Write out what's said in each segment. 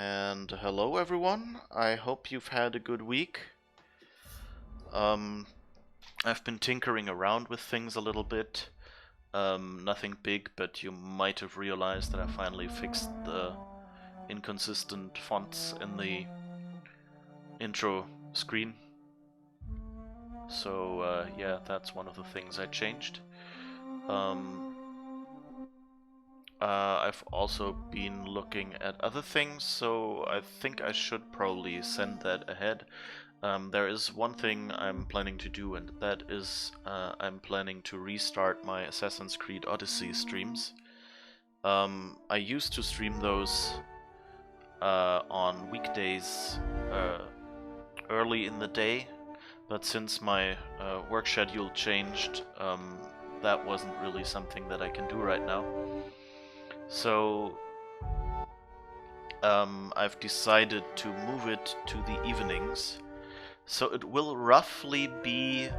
And hello everyone, I hope you've had a good week. I've been tinkering around with things a little bit. Nothing big, but you might have realized that I finally fixed the inconsistent fonts in the intro screen. So yeah, that's one of the things I changed. I've also been looking at other things, so I think I should probably send that ahead. There is one thing I'm planning to do, and that is I'm planning to restart my Assassin's Creed Odyssey streams. I used to stream those on weekdays early in the day, but since my work schedule changed, that wasn't really something that I can do right now. So I've decided to move it to the evenings. So it will roughly be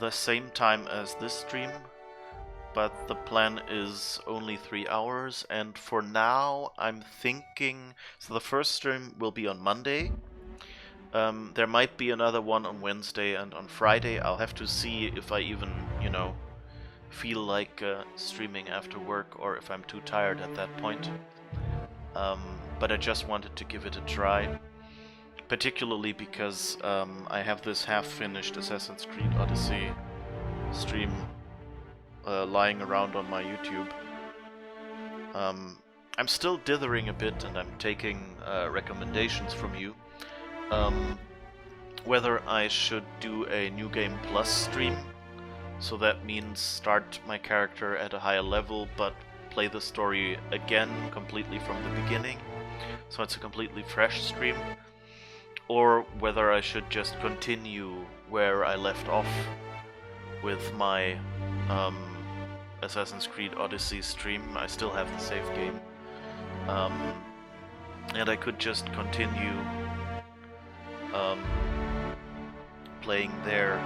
the same time as this stream, but the plan is only 3 hours, and for now I'm thinking... So the first stream will be on Monday. There might be another one on Wednesday and on Friday. I'll have to see if I even, feel like streaming after work, or if I'm too tired at that point. But I just wanted to give it a try. Particularly because I have this half-finished Assassin's Creed Odyssey stream lying around on my YouTube. I'm still dithering a bit, and I'm taking recommendations from you. Whether I should do a New Game Plus stream, so that means start my character at a higher level, but play the story again completely from the beginning, so it's a completely fresh stream. Or whether I should just continue where I left off with my Assassin's Creed Odyssey stream. I still have the save game. And I could just continue playing there.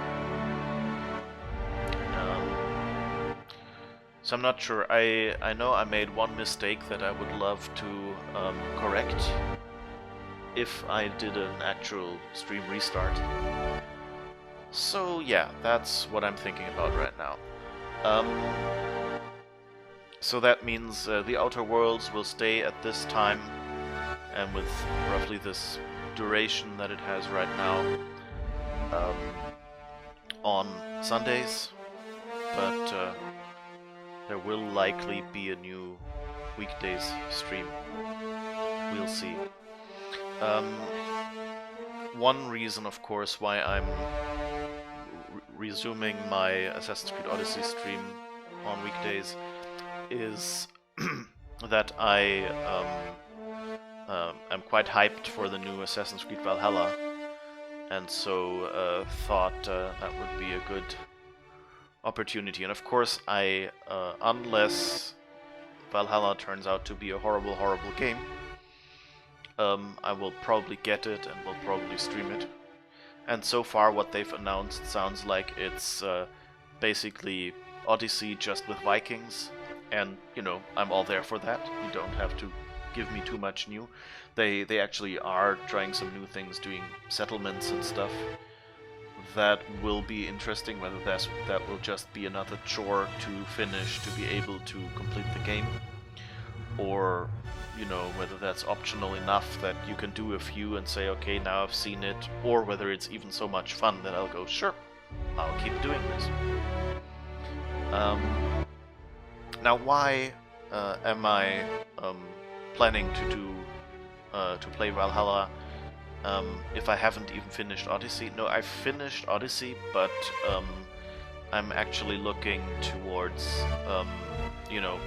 So I'm not sure. I know I made one mistake that I would love to correct if I did an actual stream restart. So yeah, that's what I'm thinking about right now. So that means the Outer Worlds will stay at this time, and with roughly this duration that it has right now, on Sundays, but there will likely be a new weekdays stream. We'll see. One reason, of course, why I'm resuming my Assassin's Creed Odyssey stream on weekdays is that I am quite hyped for the new Assassin's Creed Valhalla, and so thought that would be a good opportunity. And of course, unless Valhalla turns out to be a horrible, horrible game, I will probably get it and will probably stream it. And so far what they've announced sounds like it's basically Odyssey just with Vikings, and I'm all there for that. You don't have to give me too much new. They actually are trying some new things, doing settlements and stuff. That will be interesting, whether that will just be another chore to finish to be able to complete the game, or whether that's optional enough that you can do a few and say, okay, now I've seen it, or whether it's even so much fun that I'll go, sure, I'll keep doing this. Now, why am I planning to play Valhalla if I haven't even finished Odyssey? No, I've finished Odyssey, but I'm actually looking towards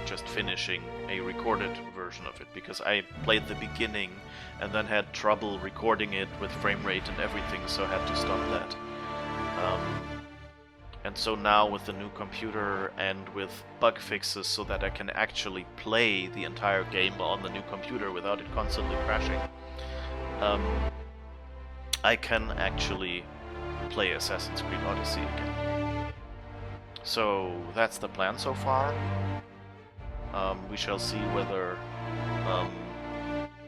just finishing a recorded version of it, because I played the beginning and then had trouble recording it with frame rate and everything, so I had to stop that. And so now with the new computer and with bug fixes so that I can actually play the entire game on the new computer without it constantly crashing, I can actually play Assassin's Creed Odyssey again. So that's the plan so far. We shall see whether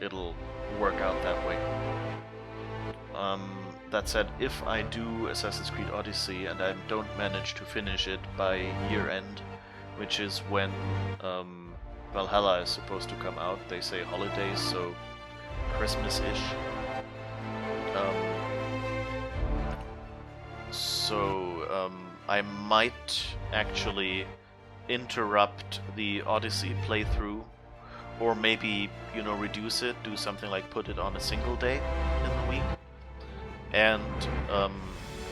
it'll work out that way. That said, if I do Assassin's Creed Odyssey and I don't manage to finish it by year end, which is when Valhalla is supposed to come out, they say holidays, so Christmas-ish. I might actually interrupt the Odyssey playthrough, or maybe, you know, reduce it, do something like put it on a single day in the week, and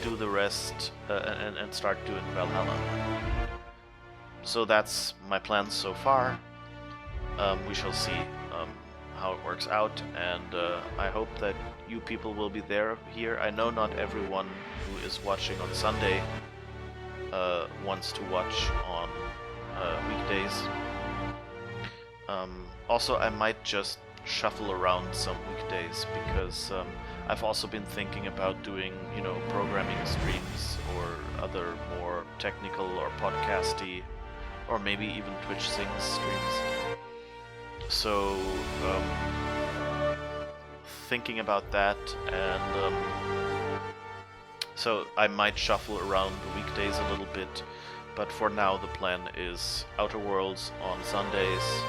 do the rest and start doing Valhalla. So that's my plans so far. We shall see how it works out, and I hope that you people will be here. I know not everyone who is watching on Sunday wants to watch on weekdays. Also, I might just shuffle around some weekdays, because I've also been thinking about doing, you know, programming streams or other more technical or podcasty, or maybe even Twitch Sings streams. So, thinking about that, and so I might shuffle around the weekdays a little bit, but for now the plan is Outer Worlds on Sundays,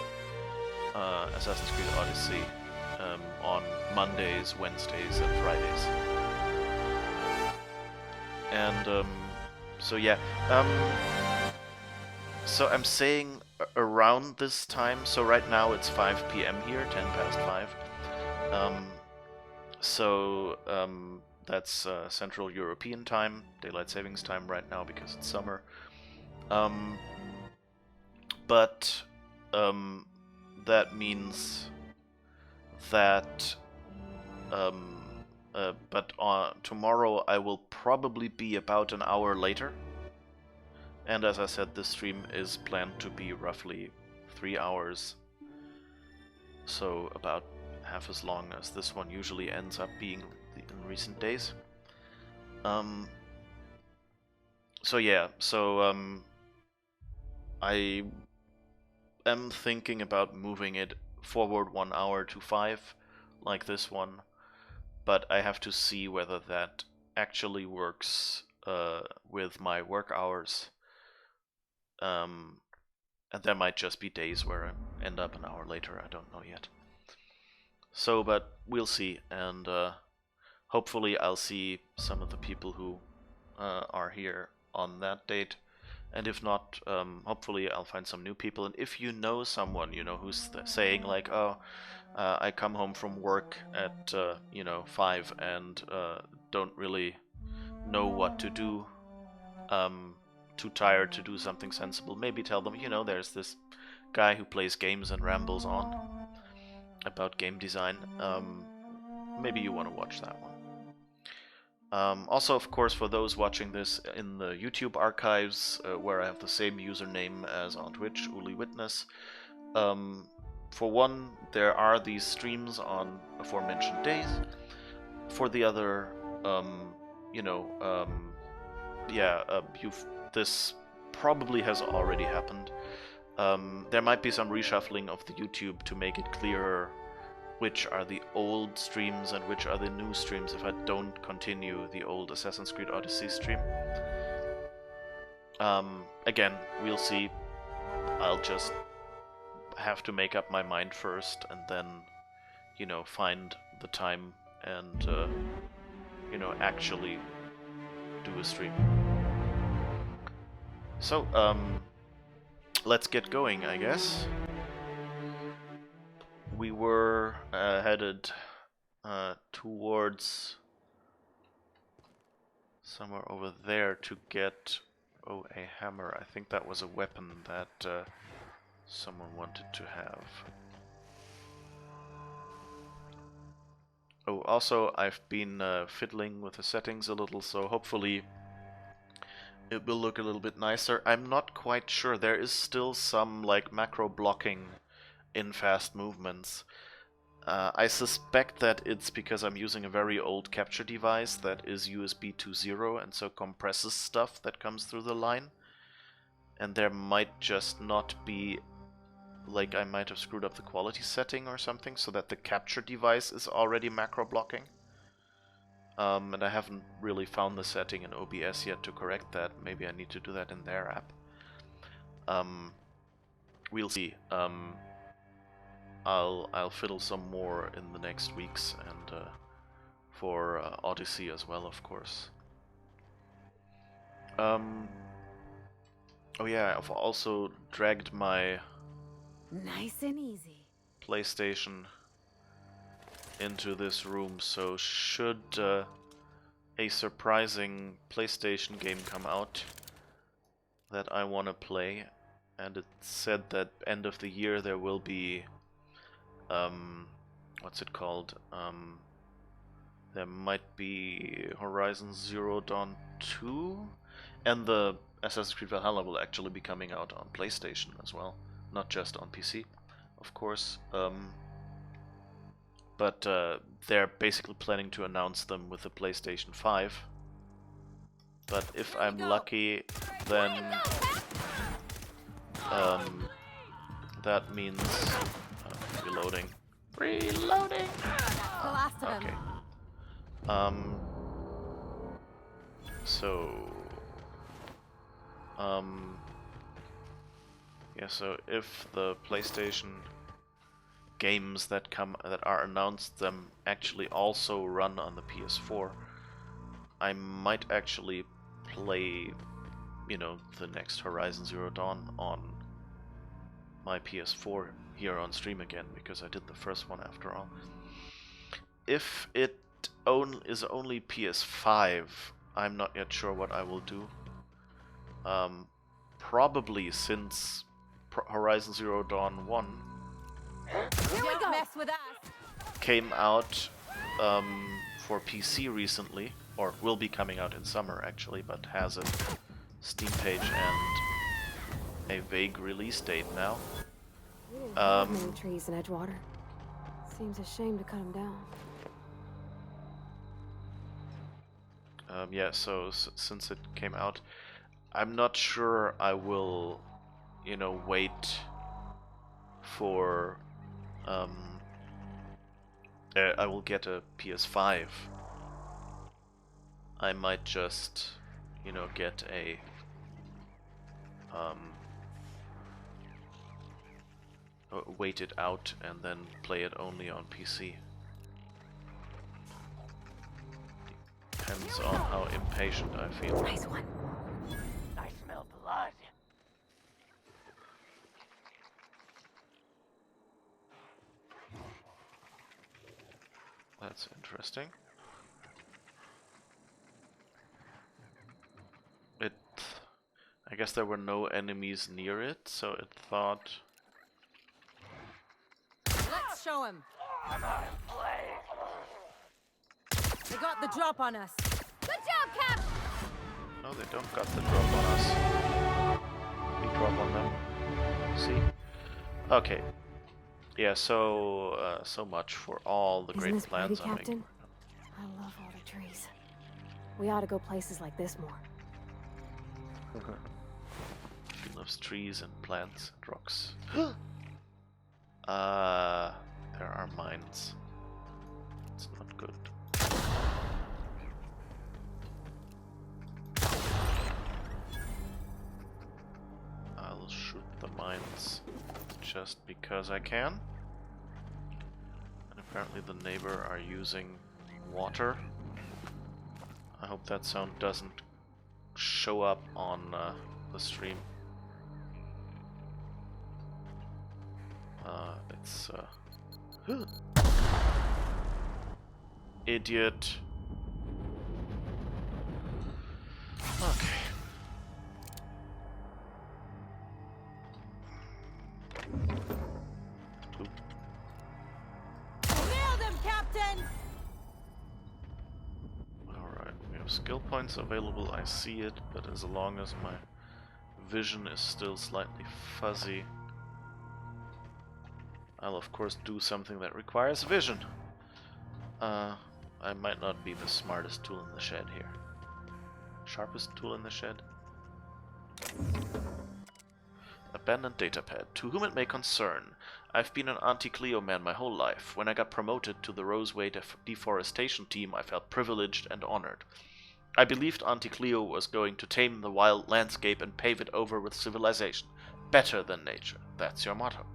Assassin's Creed Odyssey on Mondays, Wednesdays, and Fridays. And so yeah, so I'm saying around this time. So right now it's 5 p.m. here, 10 past 5. That's Central European time, Daylight Savings Time right now because it's summer. But that means that tomorrow I will probably be about an hour later. And as I said, this stream is planned to be roughly 3 hours. So about half as long as this one usually ends up being in recent days. I am thinking about moving it forward 1 hour to 5, like this one, but I have to see whether that actually works with my work hours. And there might just be days where I end up an hour later, I don't know yet. So, but we'll see, and hopefully I'll see some of the people who are here on that date. And if not, hopefully I'll find some new people. And if you know someone, you know, who's saying like, oh, I come home from work at, 5 and don't really know what to do, too tired to do something sensible, maybe tell them, you know, there's this guy who plays games and rambles on about game design. Maybe you want to watch that one. Also, of course, for those watching this in the YouTube archives, where I have the same username as on Twitch, Uli Witness. For one, there are these streams on aforementioned days. For the other, this probably has already happened. There might be some reshuffling of the YouTube to make it clearer which are the old streams and which are the new streams if I don't continue the old Assassin's Creed Odyssey stream. Again, we'll see. I'll just have to make up my mind first and then, you know, find the time and, actually do a stream. So, let's get going, I guess. We were headed towards somewhere over there to get, a hammer. I think that was a weapon that someone wanted to have. Oh, also I've been fiddling with the settings a little, so hopefully it will look a little bit nicer. I'm not quite sure. There is still some like macro blocking in fast movements. I suspect that it's because I'm using a very old capture device that is USB 2.0 and so compresses stuff that comes through the line. And there might just not be like I might have screwed up the quality setting or something, so that the capture device is already macro blocking. And I haven't really found the setting in OBS yet to correct that. Maybe I need to do that in their app. We'll see. I'll fiddle some more in the next weeks, and for Odyssey as well, of course. Oh yeah, I've also dragged my Nice and easy PlayStation into this room, so should a surprising PlayStation game come out that I want to play, and it said that end of the year there will be what's it called? There might be Horizon Zero Dawn 2, and the Assassin's Creed Valhalla will actually be coming out on PlayStation as well, not just on PC, of course. But they're basically planning to announce them with the PlayStation 5. But if I'm lucky, then that means reloading. Reloading. the last of them. Okay. Yeah, so if the PlayStation games that are announced them actually also run on the PS4, I might actually play, you know, the next Horizon Zero Dawn on my PS4 here on stream again, because I did the first one after all. If it is only PS5, I'm not yet sure what I will do. Probably since Horizon Zero Dawn 1 Don't mess with us. came out for PC recently, or will be coming out in summer actually, but has a Steam page and a vague release date now. We didn't have many trees in Edgewater. Seems a shame to cut them down. Yeah, so since it came out, I'm not sure I will, you know, wait for I will get a PS5. I might just, you know, get a wait it out and then play it only on PC. Depends on how impatient I feel. Nice one. I smell blood. That's interesting. I guess there were no enemies near it, so it thought... Let's show him. I'm out of place. They got the drop on us. Good job, Cap. No, they don't got the drop on us. We drop on them. See? Okay. Yeah, so so much for all the Isn't great this pretty, plans I'm making. Captain? I love all the trees. We ought to go places like this more. She loves trees and plants and rocks. There are mines. It's not good. I'll shoot the mines just because I can. And apparently the neighbor are using water. I hope that sound doesn't show up on the stream. It's idiot. Okay. Nailed him, Captain. Alright, we have skill points available, I see it, but as long as my vision is still slightly fuzzy, I'll of course do something that requires vision. I might not be the smartest tool in the shed here. Sharpest tool in the shed? Abandoned datapad. To whom it may concern, I've been an Auntie Cleo man my whole life. When I got promoted to the Roseway deforestation team, I felt privileged and honored. I believed Auntie Cleo was going to tame the wild landscape and pave it over with civilization. Better than nature. That's your motto.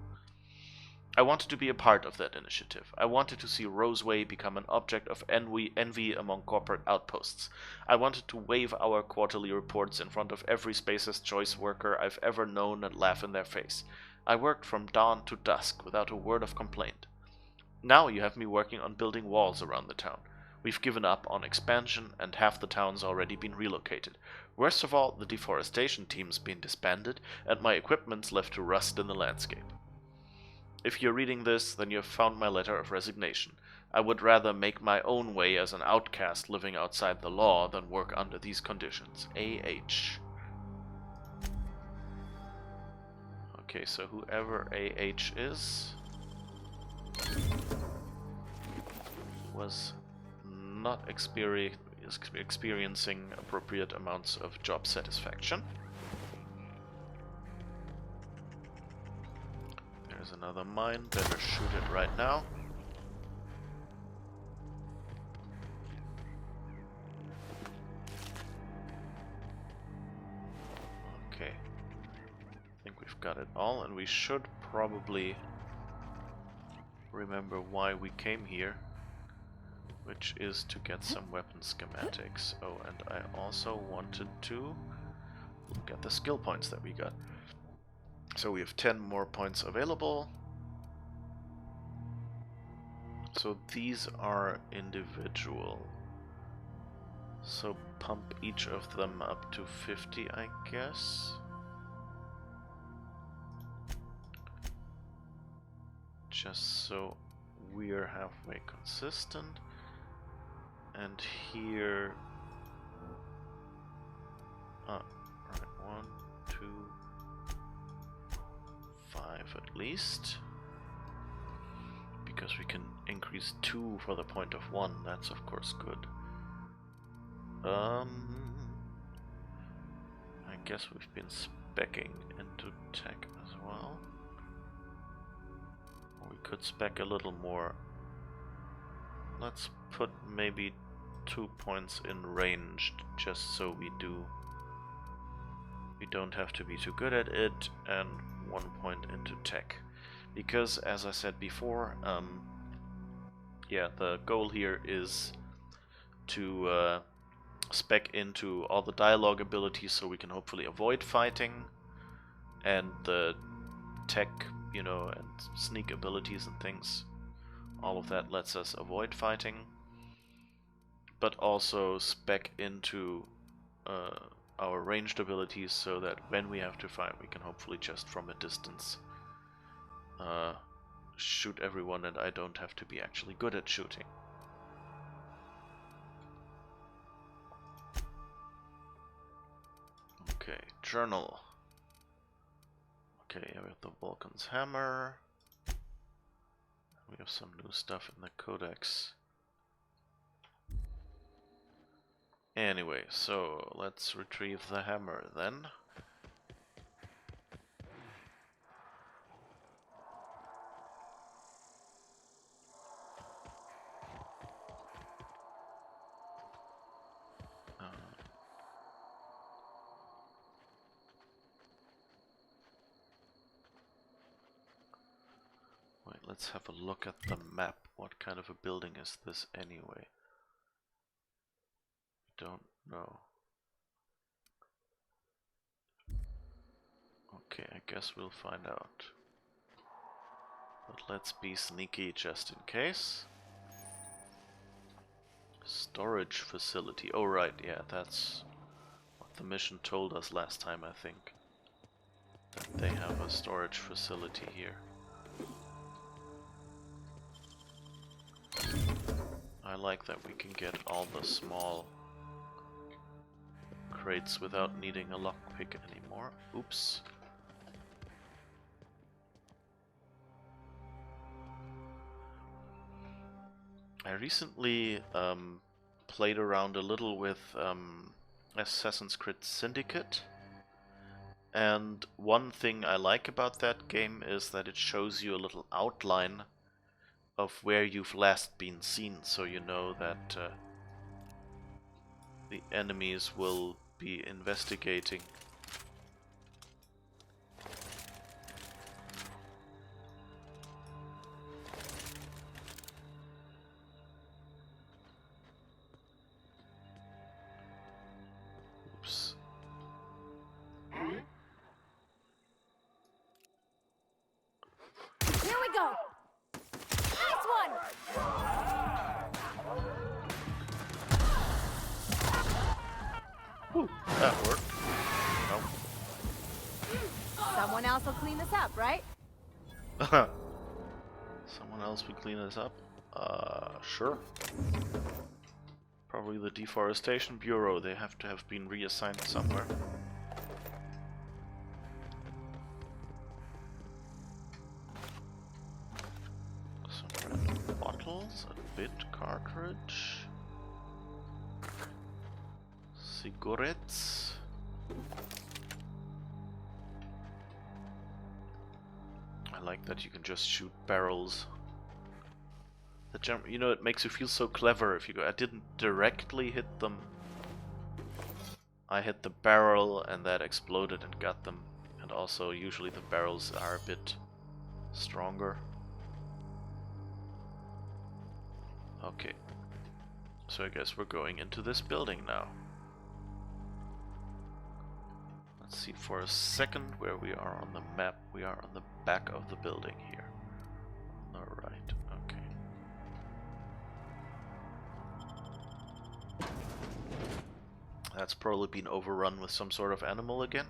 I wanted to be a part of that initiative. I wanted to see Roseway become an object of envy among corporate outposts. I wanted to wave our quarterly reports in front of every Spaace's Choice worker I've ever known and laugh in their face. I worked from dawn to dusk without a word of complaint. Now you have me working on building walls around the town. We've given up on expansion and half the town's already been relocated. Worst of all, the deforestation team's been disbanded and my equipment's left to rust in the landscape. If you're reading this, then you have found my letter of resignation. I would rather make my own way as an outcast living outside the law than work under these conditions. A.H. Okay, so whoever A.H. is was not experiencing appropriate amounts of job satisfaction. There's another mine, better shoot it right now. Okay. I think we've got it all, and we should probably remember why we came here, which is to get some weapon schematics. Oh, and I also wanted to look at the skill points that we got. So we have 10 more points available. So these are individual. So pump each of them up to 50, I guess. Just so we're halfway consistent. And here... right, 1, 2... 5 at least, because we can increase 2 for the point of 1. That's of course good. I guess we've been speccing into tech as well. We could spec a little more. Let's put maybe 2 points in ranged, just so we don't have to be too good at it, and 1 point into tech, because as I said before, yeah, the goal here is to spec into all the dialogue abilities so we can hopefully avoid fighting, and the tech, you know, and sneak abilities and things. All of that lets us avoid fighting, but also spec into our ranged abilities so that when we have to fight, we can hopefully just from a distance shoot everyone, and I don't have to be actually good at shooting. Okay, journal. Okay, we have the Vulcan's hammer. We have some new stuff in the codex. Anyway, so let's retrieve the hammer then. Wait, let's have a look at the map. What kind of a building is this anyway? Don't know. Okay, I guess we'll find out. But let's be sneaky just in case. Storage facility. Oh right, yeah, that's what the mission told us last time, I think. That they have a storage facility here. I like that we can get all the small crates without needing a lockpick anymore. Oops. I recently played around a little with Assassin's Creed Syndicate, And one thing I like about that game is that it shows you a little outline of where you've last been seen, so you know that the enemies will be investigating. Oops. Here we go. Nice one. Whew, that worked. Nope. Someone else will clean this up, right? Someone else would clean this up? Sure. Probably the Deforestation Bureau. They have to have been reassigned somewhere. Some random bottles, a bit cartridge, cigarettes. I like that you can just shoot barrels. You know, it makes you feel so clever if you go. I didn't directly hit them. I hit the barrel and that exploded and got them. And also, usually the barrels are a bit stronger. Okay. So I guess we're going into this building now. Let's see for a second where we are on the map. We are on the back of the building here. Alright, okay. That's probably been overrun with some sort of animal again.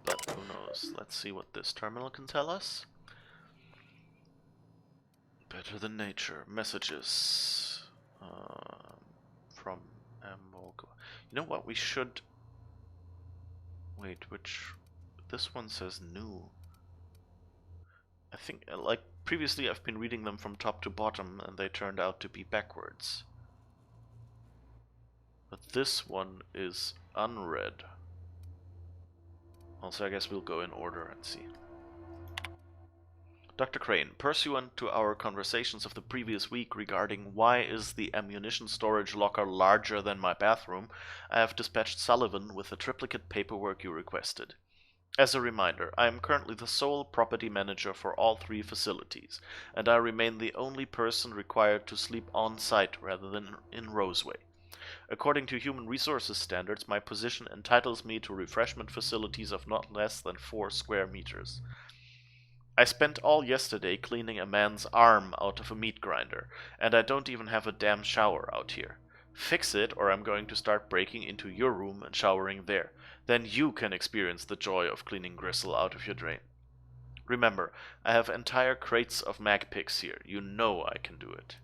But who knows? Let's see what this terminal can tell us. Better than nature. Messages. From Amolgo. You know what? We should... Wait, which... This one says new. I think, like previously, I've been reading them from top to bottom, and they turned out to be backwards. But this one is unread. Also, I guess we'll go in order and see. Dr. Crane, pursuant to our conversations of the previous week regarding why is the ammunition storage locker larger than my bathroom, I have dispatched Sullivan with the triplicate paperwork you requested. As a reminder, I am currently the sole property manager for all 3 facilities, and I remain the only person required to sleep on site rather than in Roseway. According to human resources standards, my position entitles me to refreshment facilities of not less than 4 square meters. I spent all yesterday cleaning a man's arm out of a meat grinder, and I don't even have a damn shower out here. Fix it, or I'm going to start breaking into your room and showering there. Then you can experience the joy of cleaning gristle out of your drain. Remember, I have entire crates of mag picks here. You know I can do it.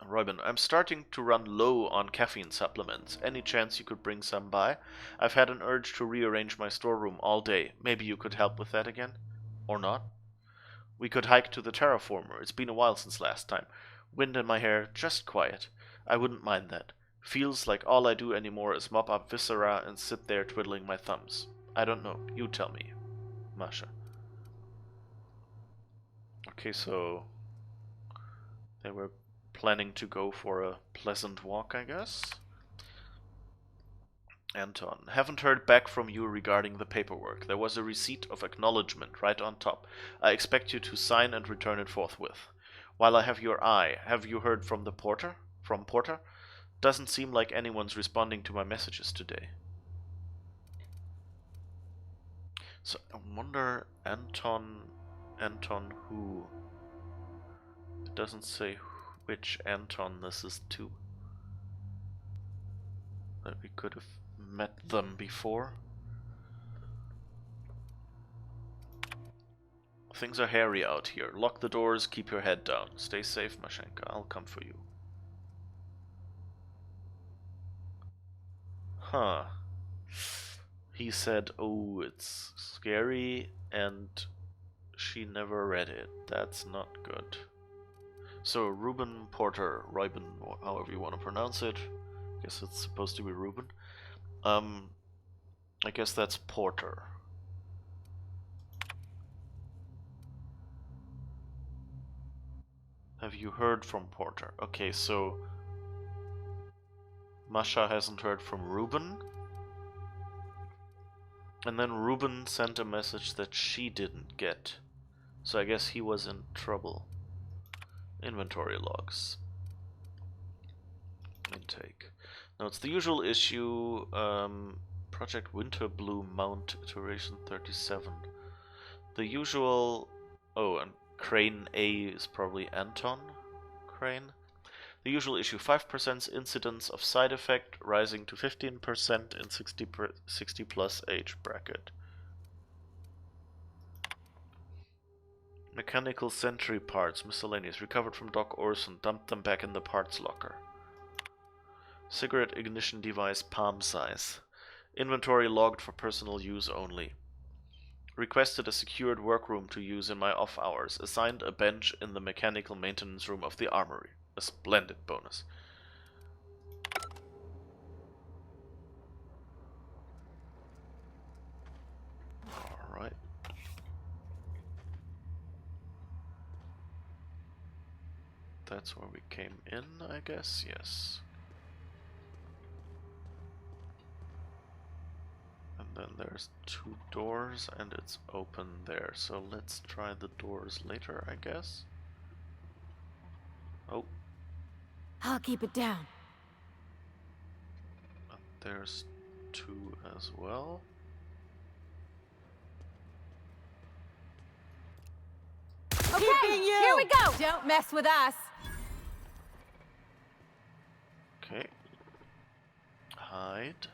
Robin, I'm starting to run low on caffeine supplements. Any chance you could bring some by? I've had an urge to rearrange my storeroom all day. Maybe you could help with that again? Or not? We could hike to the terraformer. It's been a while since last time. Wind in my hair, just quiet. I wouldn't mind that. Feels like all I do anymore is mop up viscera and sit there twiddling my thumbs. I don't know. You tell me. Masha. Okay, so... They were planning to go for a pleasant walk, I guess. Anton, haven't heard back from you regarding the paperwork. There was a receipt of acknowledgement right on top. I expect you to sign and return it forthwith. While I have your eye, have you heard from the porter? From Porter? Doesn't seem like anyone's responding to my messages today. So I wonder, Anton who? It doesn't say which Anton this is to. That we could have met them before. Things are hairy out here. Lock the doors, keep your head down. Stay safe, Mashenka. I'll come for you. Huh. He said, oh, it's scary, and she never read it. That's not good. So Reuben Porter, Reuben, or however you want to pronounce it. I guess it's supposed to be Reuben. I guess that's Porter. Have you heard from Porter? Okay, so Masha hasn't heard from Reuben. And then Reuben sent a message that she didn't get. So I guess he was in trouble. Inventory logs. Intake. Now it's the usual issue. Project Winter Blue Mount Iteration 37. The usual... Oh, and Crane A is probably Anton Crane. The usual issue, 5% incidence of side effect, rising to 15% in 60 plus age bracket. Mechanical sentry parts, miscellaneous, recovered from Doc Orson, dumped them back in the parts locker. Cigarette ignition device, palm size. Inventory logged for personal use only. Requested a secured workroom to use in my off hours. Assigned a bench in the mechanical maintenance room of the armory. A splendid bonus. Alright. That's where we came in, I guess, yes. And then there's 2 doors and it's open there. So let's try the doors later, I guess. Oh. I'll keep it down. And there's 2 as well. Okay, here we go! Don't mess with us! Okay. Hide.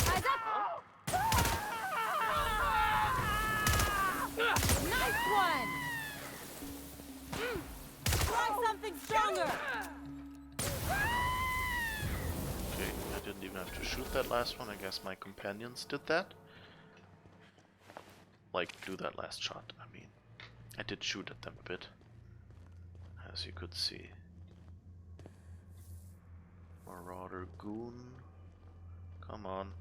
Eyes up! Nice one! Try something stronger! Okay, I didn't even have to shoot that last one. I guess my companions did that. Like, do that last shot, I mean. I did shoot at them a bit, as you could see. Marauder Goon. Come on.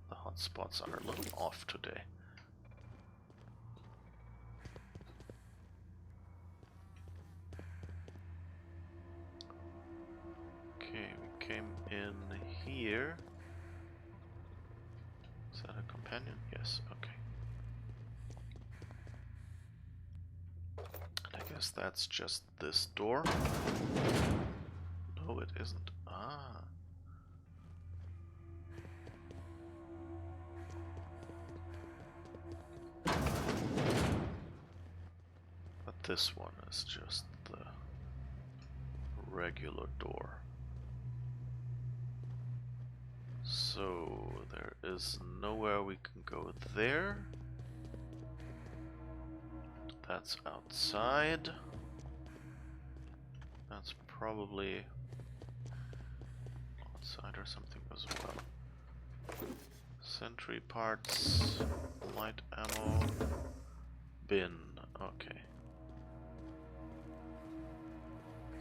The hotspots are a little off today. Okay, we came in here. Is that a companion? Yes, okay. I guess that's just this door. No, it isn't. Ah. But this one is just the regular door. So there is nowhere we can go there. That's outside. That's probably outside or something as well. Sentry parts, light ammo, bin. Okay.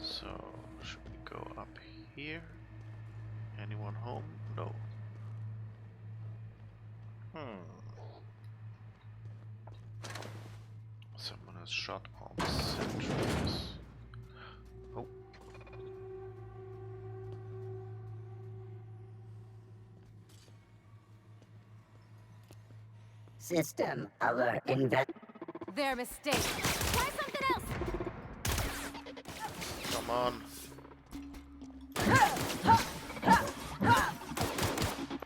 So, should we go up here? Anyone home? No. Someone has shot all the sentries. Oh. System our Their mistake. Try something else! Come on.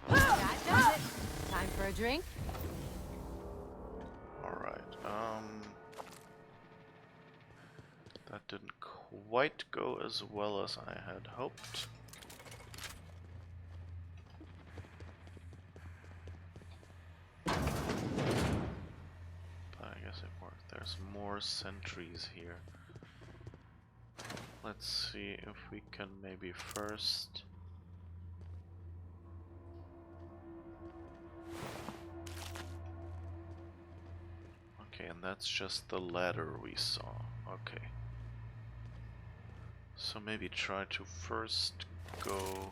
That does it. Time for a drink? Alright, that didn't quite go as well as I had hoped. But I guess it worked. There's more sentries here. Let's see if we can maybe first... Okay, and that's just the ladder we saw. Okay. So maybe try to first go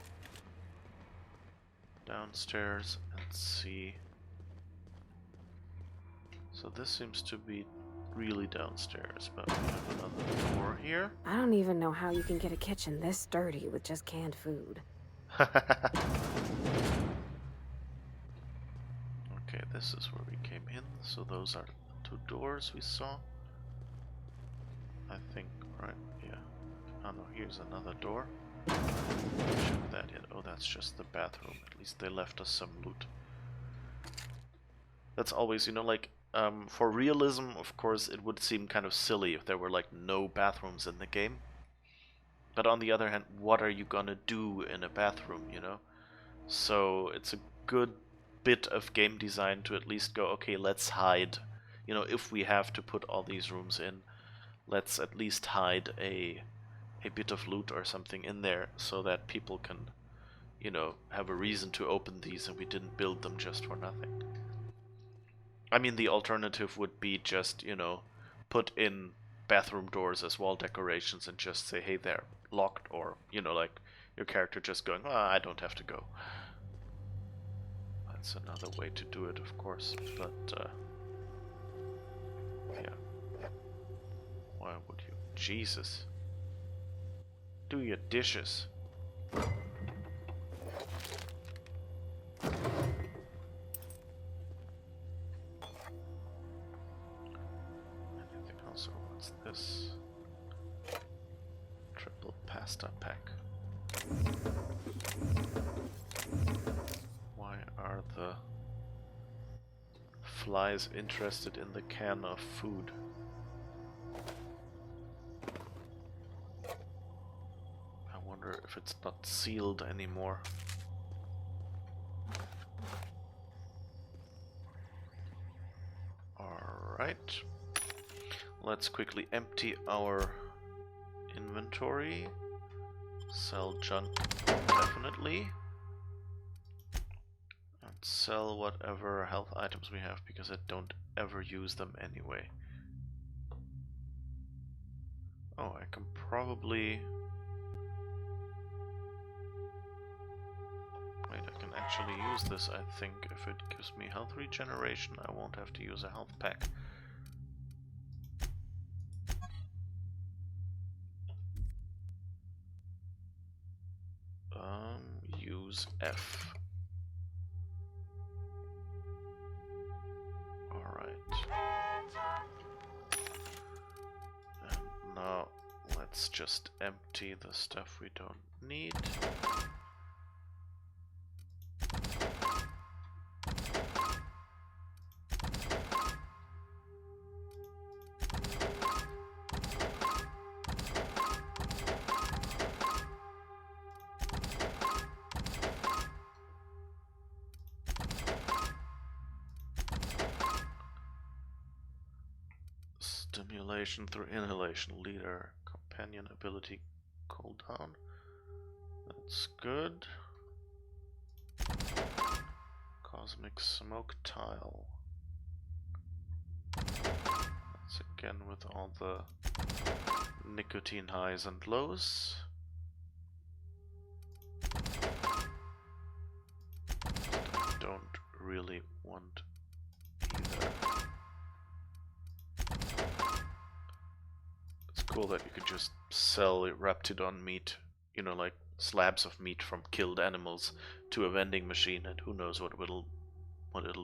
downstairs and see. So this seems to be really downstairs, but we have another door here. I don't even know how you can get a kitchen this dirty with just canned food. Okay, this is where we came in, so those are the 2 doors we saw. I think, right, yeah. Oh no, here's another door. Check that in. Oh, that's just the bathroom. At least they left us some loot. That's always, you know, like, for realism, of course, it would seem kind of silly if there were, like, no bathrooms in the game. But on the other hand, what are you gonna do in a bathroom, you know? So it's a good bit of game design to at least go, okay, let's hide. You know, if we have to put all these rooms in, let's at least hide a bit of loot or something in there so that people can, you know, have a reason to open these and we didn't build them just for nothing. I mean, the alternative would be just, you know, put in bathroom doors as wall decorations and just say, hey, they're locked, or, you know, like your character just going, oh, I don't have to go. That's another way to do it, of course, but, yeah. Why would you? Jesus. Do your dishes. Anything else? Or what's this? Triple pasta pack. Why are the flies interested in the can of food? I wonder if it's not sealed anymore. Alright. Let's quickly empty our inventory. Sell junk, definitely. And sell whatever health items we have, because I don't ever use them anyway. Oh, I can probably... Wait, I can actually use this, I think. If it gives me health regeneration, I won't have to use a health pack. Use F. Alright. And now let's just empty the stuff we don't need. Stimulation through inhalation, leader, companion ability, cooldown. That's good. Cosmic smoke tile. That's again with all the nicotine highs and lows. I don't really want either. Cool that you could just sell Raptidon meat, you know, like slabs of meat from killed animals, to a vending machine, and who knows what it'll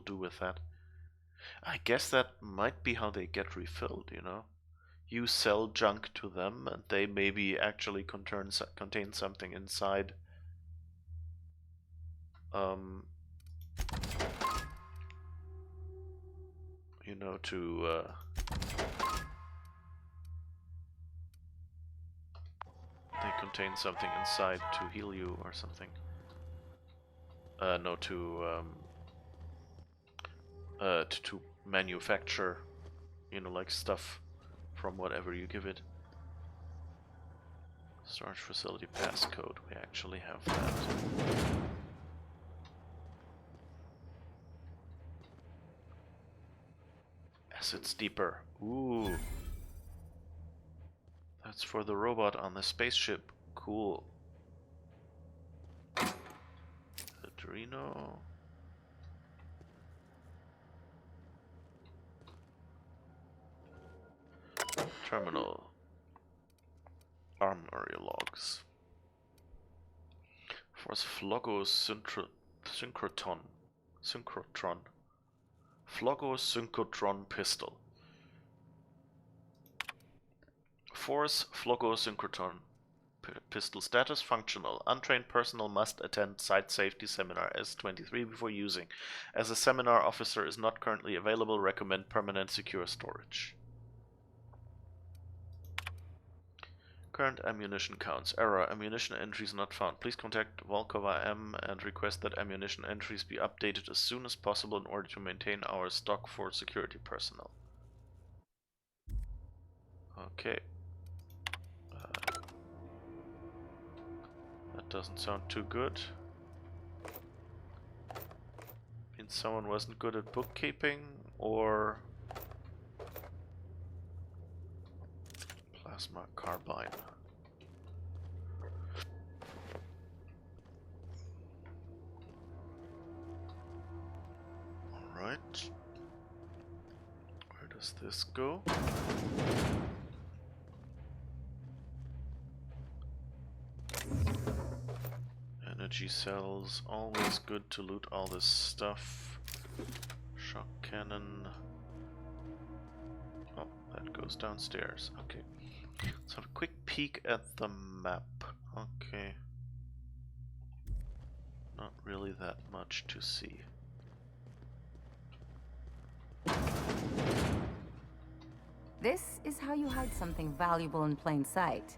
do with that. I guess that might be how they get refilled, you know. You sell junk to them, and they maybe actually contain something inside. You know, to they contain something inside to heal you or something. No, to manufacture, you know, like stuff from whatever you give it. Storage facility passcode, we actually have that. Acid steeper. Ooh. That's for the robot on the spaceship. Cool. Adreno. Terminal. Armory logs. Force Flogo Synchrotron. Flogo Synchrotron pistol. Force Flogo Synchrotron pistol status functional. Untrained personnel must attend site safety seminar S23 before using. As a seminar officer is not currently available, recommend permanent secure storage. Current ammunition counts. Error. Ammunition entries not found. Please contact Volkova M and request that ammunition entries be updated as soon as possible in order to maintain our stock for security personnel. Okay. That doesn't sound too good. Means someone wasn't good at bookkeeping, or plasma carbine. Alright. Where does this go? Energy cells, always good to loot all this stuff. Shock cannon. Oh, that goes downstairs. Okay. Let's have a quick peek at the map. Okay. Not really that much to see. This is how you hide something valuable in plain sight.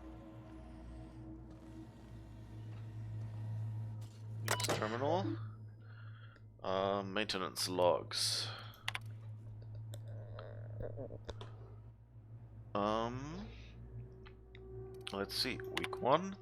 Use terminal. Maintenance logs. Let's see. Week 1.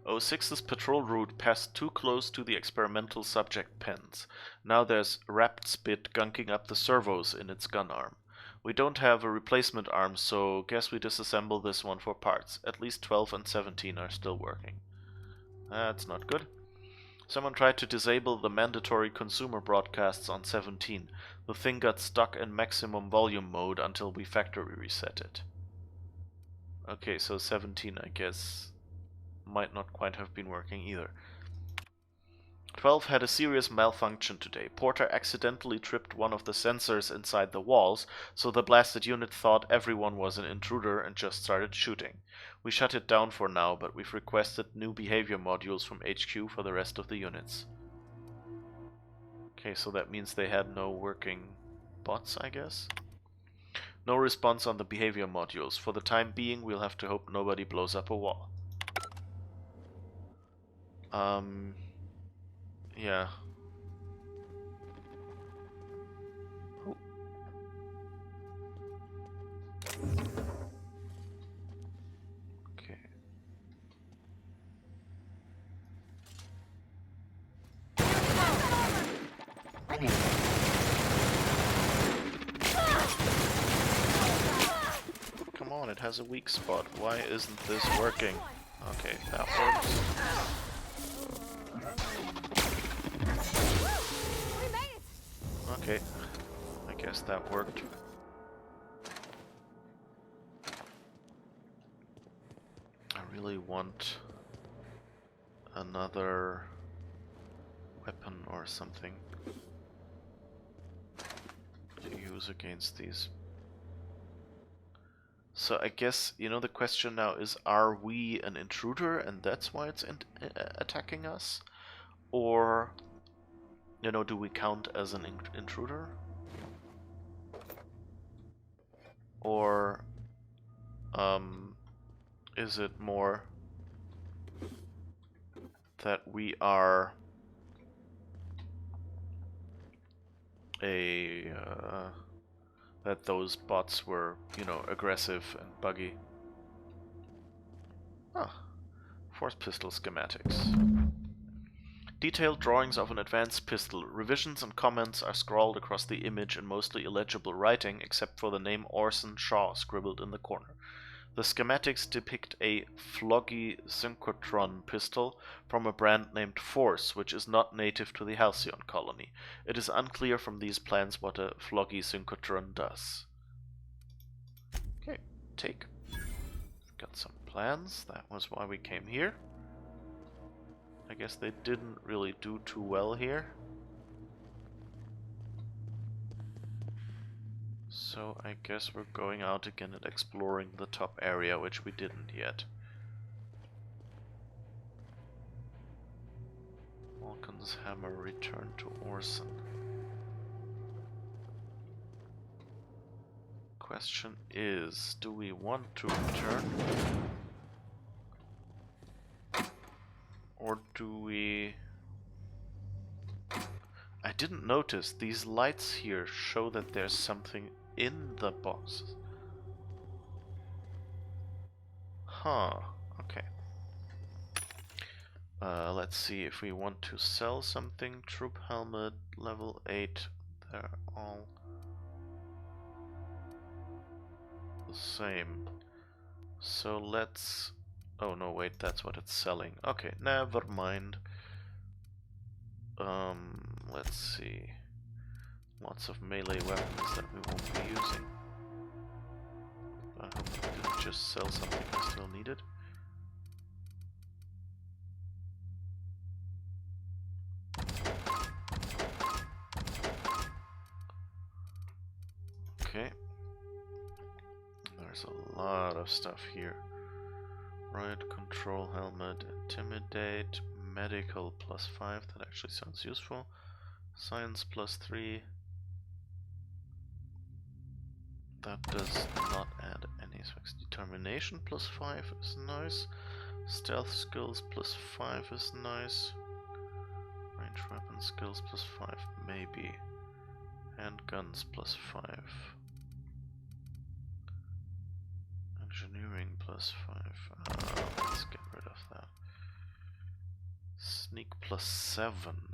06's patrol route passed too close to the experimental subject pens. Now there's Rapt Spit gunking up the servos in its gun arm. We don't have a replacement arm, so guess we disassemble this one for parts. At least 12 and 17 are still working. That's not good. Someone tried to disable the mandatory consumer broadcasts on 17. The thing got stuck in maximum volume mode until we factory reset it. Okay, so 17, I guess, might not quite have been working either. 12 had a serious malfunction today. Porter accidentally tripped one of the sensors inside the walls, so the blasted unit thought everyone was an intruder and just started shooting. We shut it down for now, but we've requested new behavior modules from HQ for the rest of the units. Okay, so that means they had no working bots, I guess? No response on the behavior modules. For the time being, we'll have to hope nobody blows up a wall. Yeah. Oh. Okay. Come on, it has a weak spot. Why isn't this working? Okay, that works. Okay, I guess that worked. I really want another weapon or something to use against these. So I guess, you know, the question now is, are we an intruder and that's why it's attacking us? Or, you know, do we count as an intruder? Or is it more that we are that those bots were, you know, aggressive and buggy? Ah, force pistol schematics. Detailed drawings of an advanced pistol. Revisions and comments are scrawled across the image in mostly illegible writing, except for the name Orson Shaw scribbled in the corner. The schematics depict a floggy synchrotron pistol from a brand named Force, which is not native to the Halcyon colony. It is unclear from these plans what a floggy synchrotron does. Okay, take. Got some plans. That was why we came here. I guess they didn't really do too well here. So I guess we're going out again and exploring the top area, which we didn't yet. Vulcan's hammer returned to Orson. Question is, do we want to return? Or do we... I didn't notice, these lights here show that there's something in the box. Huh, okay. Let's see if we want to sell something. Troop helmet, level 8. They're all the same. So let's... Oh no, wait, that's what it's selling. Okay, never mind. Let's see. Lots of melee weapons that we won't be using. I hope we didn't just sell something I still needed. Okay. There's a lot of stuff here. Riot control helmet, intimidate, medical +5, that actually sounds useful. Science +3. That does not add any effects. Determination +5 is nice. Stealth skills +5 is nice. Range weapon skills +5, maybe. Handguns +5. Engineering +5. Let's get rid of that. Sneak +7.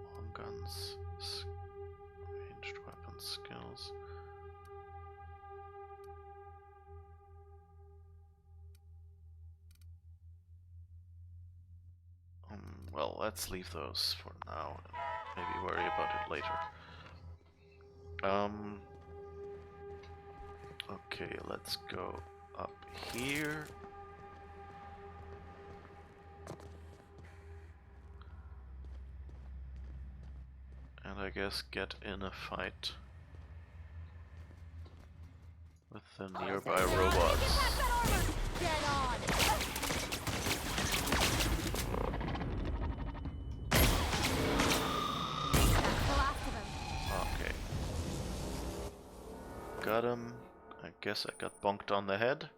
Long guns. Ranged weapon skills. Well, let's leave those for now and maybe worry about it later. Okay, let's go up here. And I guess get in a fight with the nearby robots. Get on! Okay. Got him. I guess I got bonked on the head.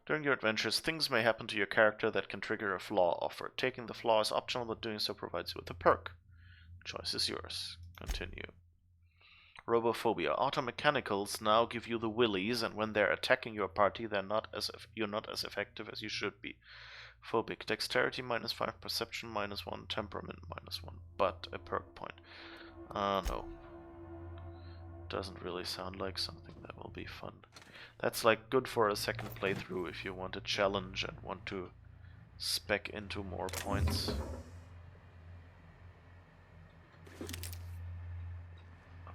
During your adventures, things may happen to your character that can trigger a flaw offer. Taking the flaw is optional, but doing so provides you with a perk. Choice is yours. Continue. Robophobia. Automechanicals now give you the willies, and when they're attacking your party, you're not as effective as you should be. Phobic. Dexterity -5, perception -1, temperament -1, but a perk point. No. Doesn't really sound like something that will be fun. That's like good for a second playthrough if you want a challenge and want to spec into more points.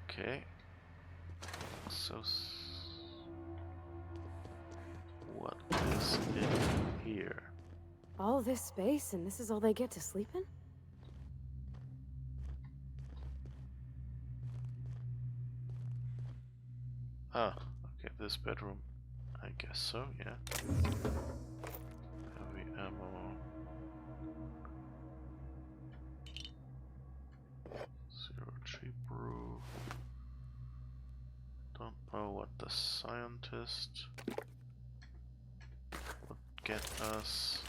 Okay. So what is in here? All this space, and this is all they get to sleep in? Ah, okay, this bedroom. I guess so, yeah. Heavy ammo. Zero cheap brew. Don't know what the scientist would get us.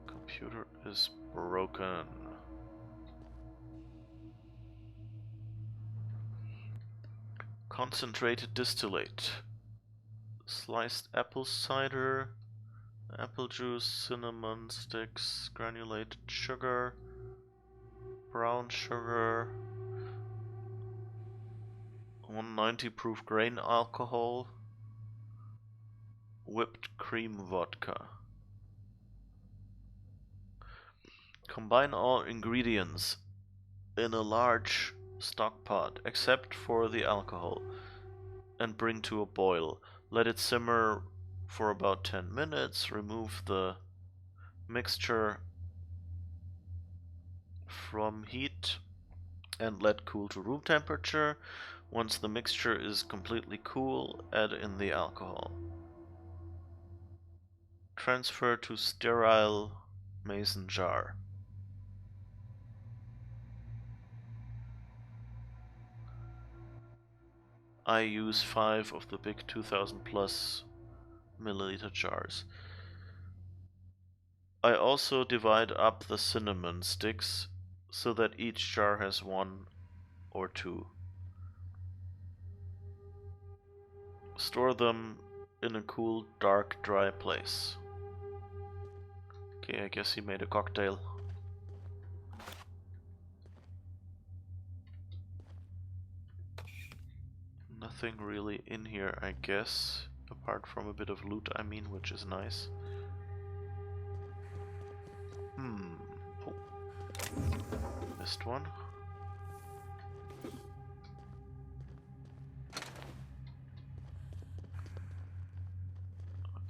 Computer is broken. Concentrated distillate. Sliced apple cider. Apple juice, cinnamon sticks, granulated sugar, brown sugar, 190 proof grain alcohol, whipped cream vodka. Combine all ingredients in a large stock pot, except for the alcohol, and bring to a boil. Let it simmer for about 10 minutes. Remove the mixture from heat and let cool to room temperature. Once the mixture is completely cool, add in the alcohol. Transfer to sterile mason jar. I use 5 of the big 2000 plus milliliter jars. I also divide up the cinnamon sticks so that each jar has 1 or 2. Store them in a cool, dark, dry place. Okay, I guess he made a cocktail. Nothing really in here, I guess, apart from a bit of loot, I mean, which is nice. Oh. Missed one.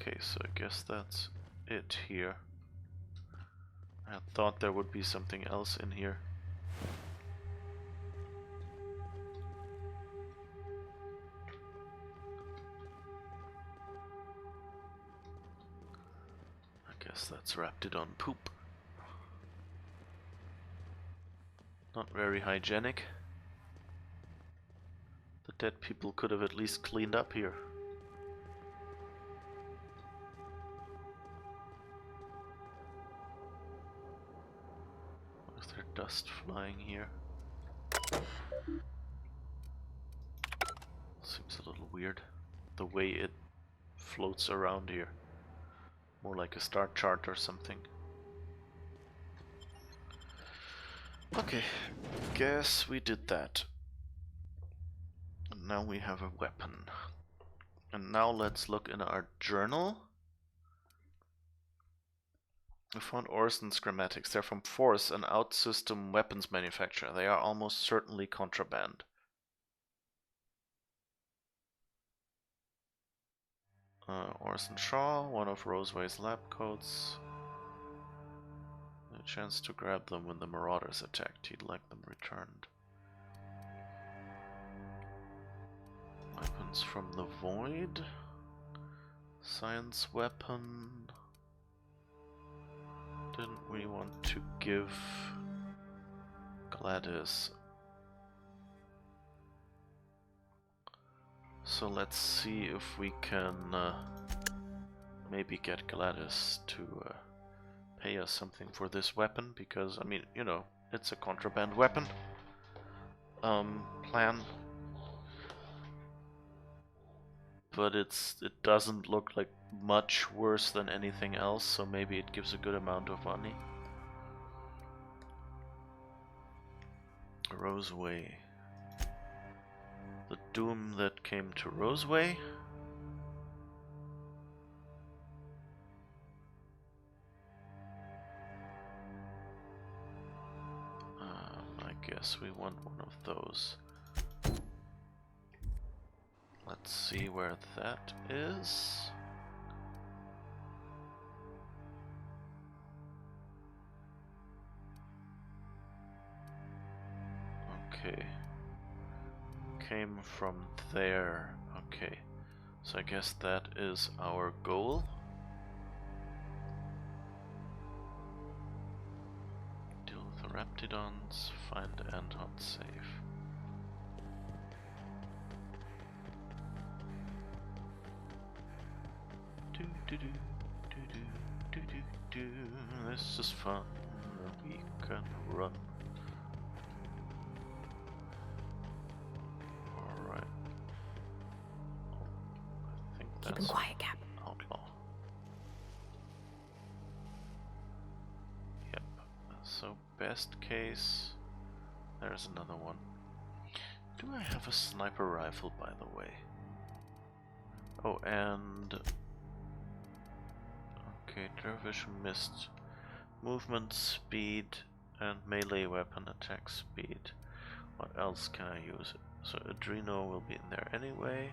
Okay, so I guess that's it here. I thought there would be something else in here. I guess that's wrapped it on poop. Not very hygienic. The dead people could have at least cleaned up here. Is there dust flying here? Seems a little weird, the way it floats around here. More like a star chart or something. Okay, guess we did that. And now we have a weapon. And now let's look in our journal. We found ores and schematics. They're from Force, an out-system weapons manufacturer. They are almost certainly contraband. Orson Shaw, one of Roseway's lab coats. A chance to grab them when the Marauders attacked. He'd like them returned. Weapons from the Void. Science weapon. Didn't we want to give Gladys? So let's see if we can maybe get Gladys to pay us something for this weapon, because, I mean, you know, it's a contraband weapon. Plan. But it doesn't look like much worse than anything else, so maybe it gives a good amount of money. Roseway. The doom that came to Roseway. I guess we want one of those. Let's see where that is. Okay. Came from there. Okay. So I guess that is our goal. Deal with the Raptidons, find Anton safe. This is fun. We can run. Alright. I think Keep that's him quiet, Cap. outlaw. So best case, there's another one. Do I have a sniper rifle, by the way? Oh, and okay, dervish missed movement speed and melee weapon attack speed. What else can I use? So Adreno will be in there anyway.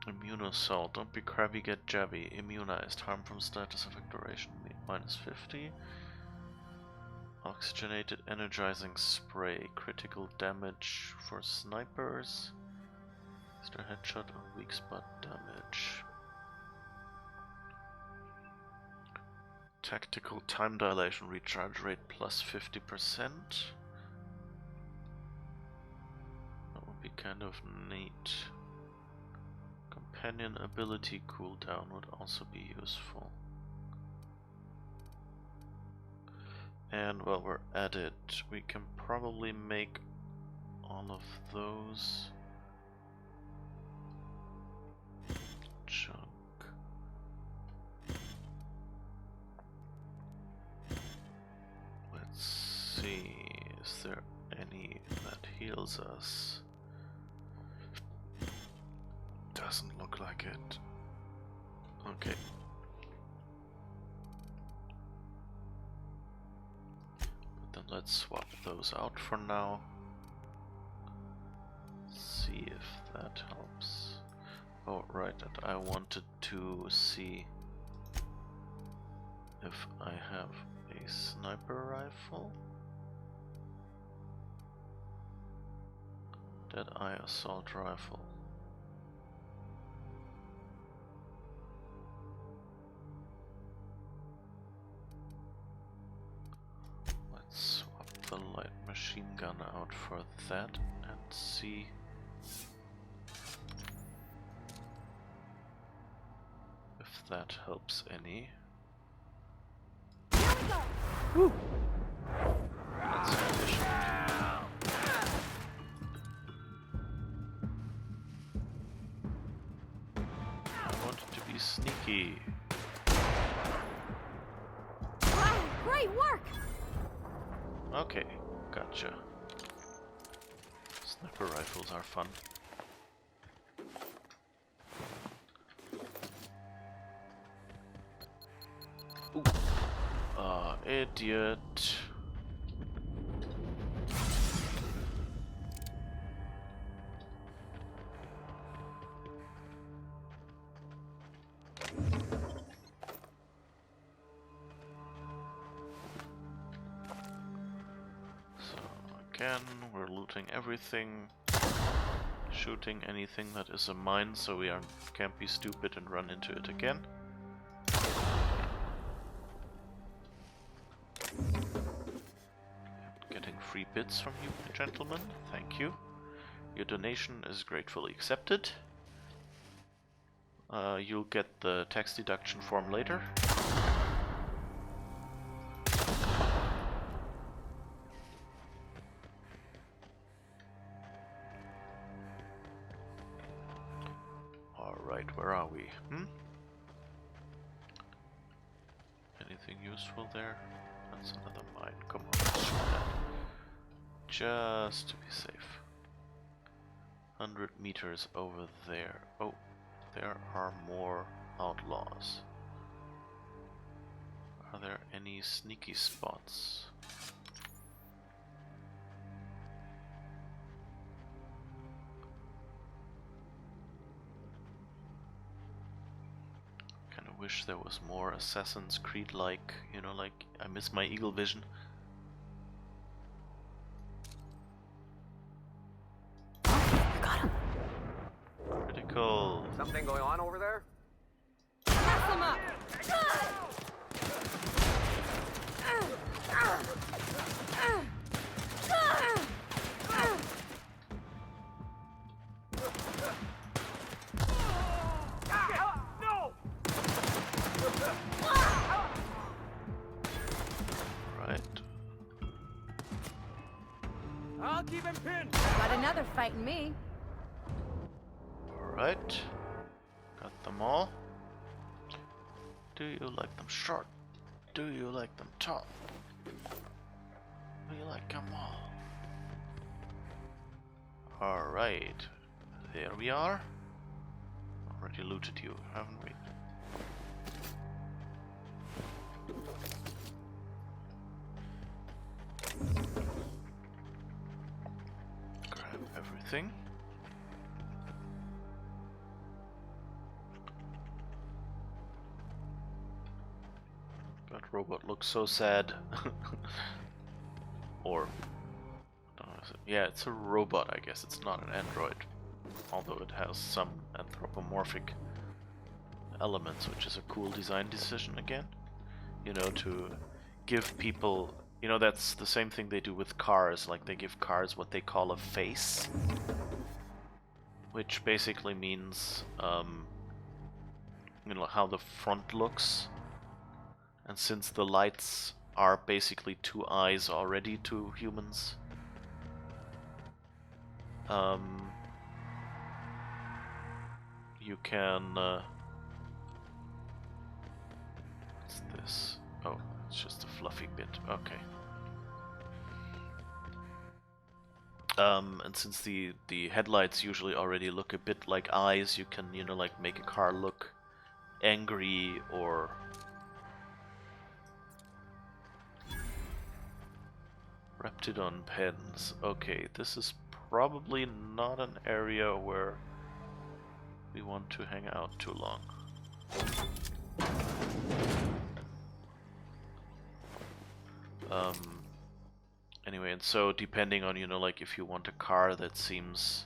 Immune assault. Don't be crabby, get jabby. Immunized. Harm from status effect duration minus 50. Oxygenated energizing spray. Critical damage for snipers. Extra headshot or weak spot damage. Tactical time dilation recharge rate plus 50%. That would be kind of neat. Companion ability cooldown would also be useful. And while we're at it, we can probably make all of those. Junk. Let's see, is there any that heals us? Doesn't look like it. Okay. But then let's swap those out for now. See if that helps. Oh, right, and I wanted to see if I have a sniper rifle. Deadeye assault rifle. Let's swap the light machine gun out for that and see if that helps any. Woo. That's efficient. I wanted to be sneaky. Wow, great work! Okay, gotcha. Sniper rifles are fun. Ooh. Idiot. So again, we're looting everything, shooting anything that is a mine, so we can't be stupid and run into it again. Free bits from you, gentlemen. Thank you. Your donation is gratefully accepted. You'll get the tax deduction form later. Alright, where are we? Anything useful there? That's another mine. Come on, let's shoot that. Just to be safe. 100 meters over there. Oh, there are more outlaws. Are there any sneaky spots? Kinda wish there was more Assassin's Creed like, you know, like I miss my eagle vision. Critical. Something going on over there? Pass them up! No! Right. I'll keep him pinned. Got another fighting me. Alright. Got them all. Do you like them short? do you like them top? Do you like them all? Alright. There we are. Already looted you, haven't we? Grab everything. That robot looks so sad. Or, yeah, it's a robot, I guess. It's not an android. Although it has some anthropomorphic elements, which is a cool design decision again. You know, to give people... You know, that's the same thing they do with cars. Like, they give cars what they call a face. Which basically means, you know, how the front looks. And since the lights are basically two eyes already to humans, you can, what's this? Oh, it's just a fluffy bit, okay. And since the headlights usually already look a bit like eyes, you can, you know, like make a car look angry or Reptidon pens. Okay, this is probably not an area where we want to hang out too long. Anyway, and so depending on, you know, like if you want a car that seems,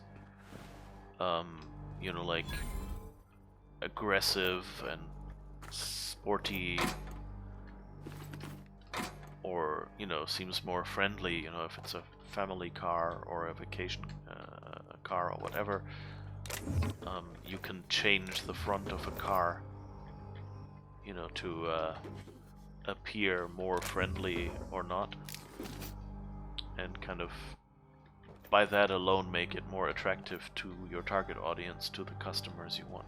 you know, like aggressive and sporty, or, you know, seems more friendly, you know, if it's a family car or a vacation car or whatever, you can change the front of a car, you know, to appear more friendly or not, and kind of by that alone make it more attractive to your target audience, to the customers you want.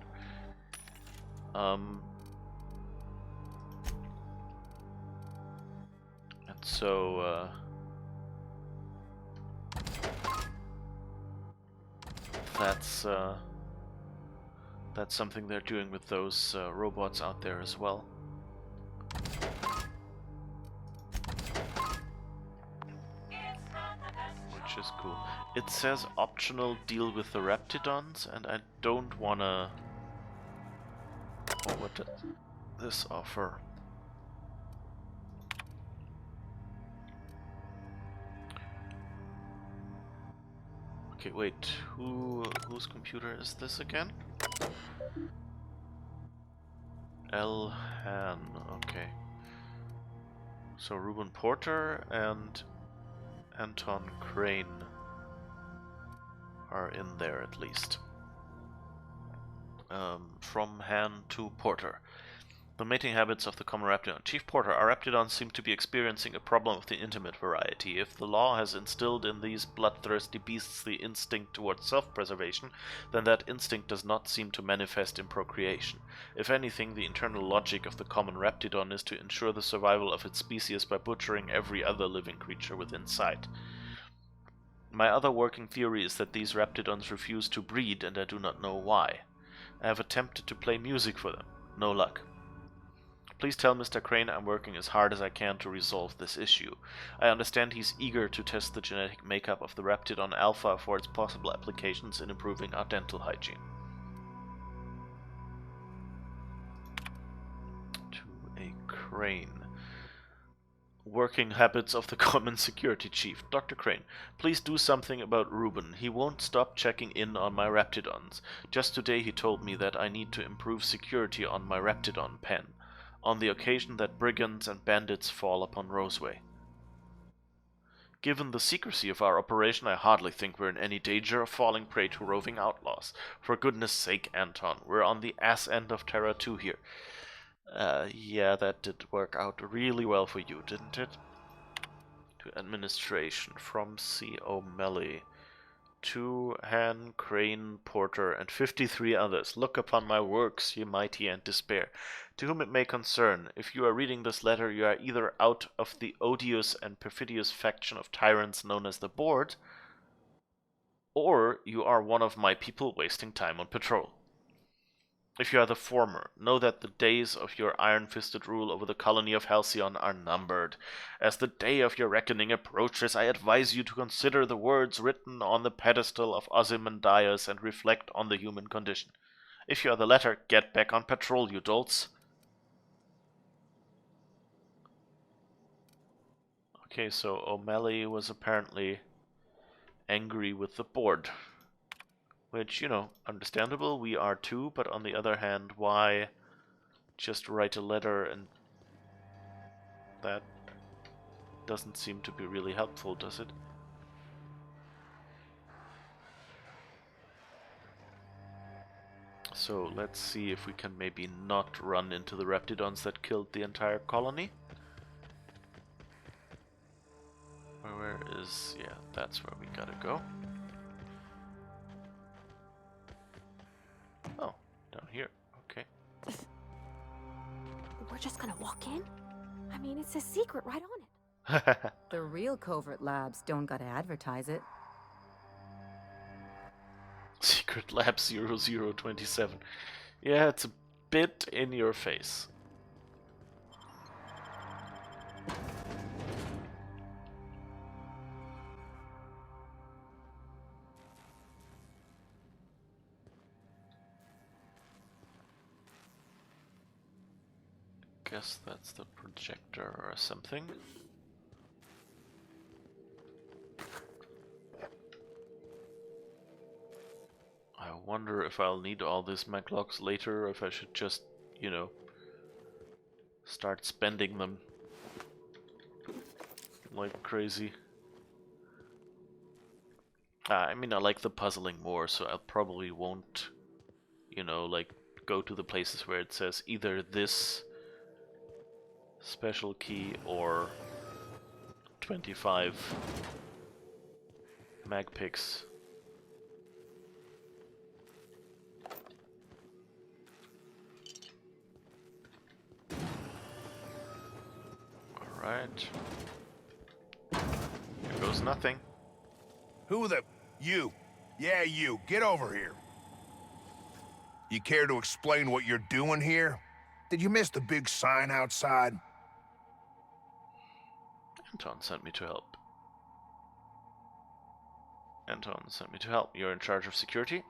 And so that's something they're doing with those robots out there as well. Which is cool. It says optional deal with the Reptidons, and I don't wanna... Oh, what does this offer? Okay, wait, whose computer is this again? Elhan, okay. So Ruben Porter and Anton Crane are in there at least. From Han to Porter. The mating habits of the common Raptidon. Chief Porter, our Raptidons seem to be experiencing a problem of the intimate variety. If the law has instilled in these bloodthirsty beasts the instinct towards self-preservation, then that instinct does not seem to manifest in procreation. If anything, the internal logic of the common Raptidon is to ensure the survival of its species by butchering every other living creature within sight. My other working theory is that these Raptidons refuse to breed, and I do not know why. I have attempted to play music for them. No luck. Please tell Mr. Crane I'm working as hard as I can to resolve this issue. I understand he's eager to test the genetic makeup of the Raptidon Alpha for its possible applications in improving our dental hygiene. To a Crane. Working habits of the common security chief. Dr. Crane, please do something about Ruben. He won't stop checking in on my Raptidons. Just today he told me that I need to improve security on my Raptidon pen, on the occasion that brigands and bandits fall upon Roseway. Given the secrecy of our operation, I hardly think we're in any danger of falling prey to roving outlaws. For goodness sake, Anton, we're on the ass end of Terra 2 here. Yeah, that did work out really well for you, didn't it? To administration from C. O'Malley. to Han, Crane, Porter, and 53 others. Look upon my works, ye mighty, and despair. To whom it may concern, if you are reading this letter, you are either out of the odious and perfidious faction of tyrants known as the Board, or you are one of my people wasting time on patrol. If you are the former, know that the days of your iron-fisted rule over the colony of Halcyon are numbered. As the day of your reckoning approaches, I advise you to consider the words written on the pedestal of Ozymandias and reflect on the human condition. If you are the latter, get back on patrol, you dolts. Okay, so O'Malley was apparently angry with the Board. Which, you know, understandable, we are too, but on the other hand, why just write a letter? And that doesn't seem to be really helpful, does it? So let's see if we can maybe not run into the Raptidons that killed the entire colony. Where is... yeah, that's where we gotta go. Oh, down here. Okay. We're just gonna walk in? I mean, it's a secret right on it. The real covert labs don't gotta advertise it. Secret Lab 0027. Yeah, it's a bit in your face. Guess that's the projector or something. I wonder if I'll need all these maglocks later, or if I should just, you know, start spending them like crazy. I mean, I like the puzzling more, so I probably won't, you know, like, go to the places where it says either this special key or 25 mag picks. Alright. Here goes nothing. Who the... You. Yeah, you. Get over here. You care to explain what you're doing here? Did you miss the big sign outside? Anton sent me to help. Anton sent me to help. You're in charge of security?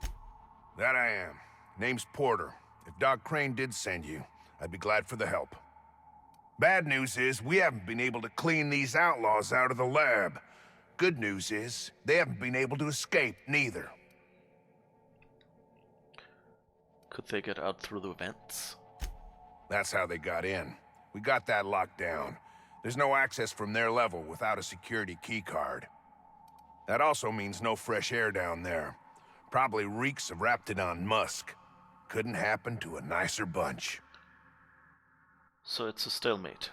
That I am. Name's Porter. If Doc Crane did send you, I'd be glad for the help. Bad news is, we haven't been able to clean these outlaws out of the lab. Good news is, they haven't been able to escape, neither. Could they get out through the vents? That's how they got in. We got that locked down. There's no access from their level without a security keycard. That also means no fresh air down there. Probably reeks of Raptidon musk. Couldn't happen to a nicer bunch. So it's a stalemate.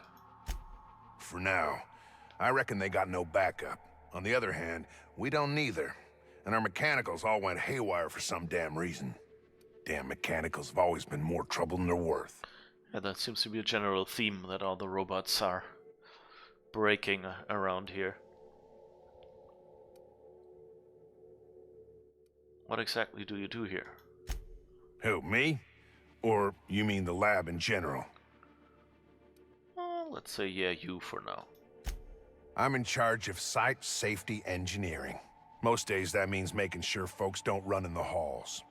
For now. I reckon they got no backup. On the other hand, we don't neither. And our mechanicals all went haywire for some damn reason. Damn mechanicals have always been more trouble than they're worth. Yeah, that seems to be a general theme, that all the robots are breaking around here. What exactly do you do here? Who, me? Or you mean the lab in general? Let's say, yeah, you for now. I'm in charge of site safety engineering. Most days that means making sure folks don't run in the halls.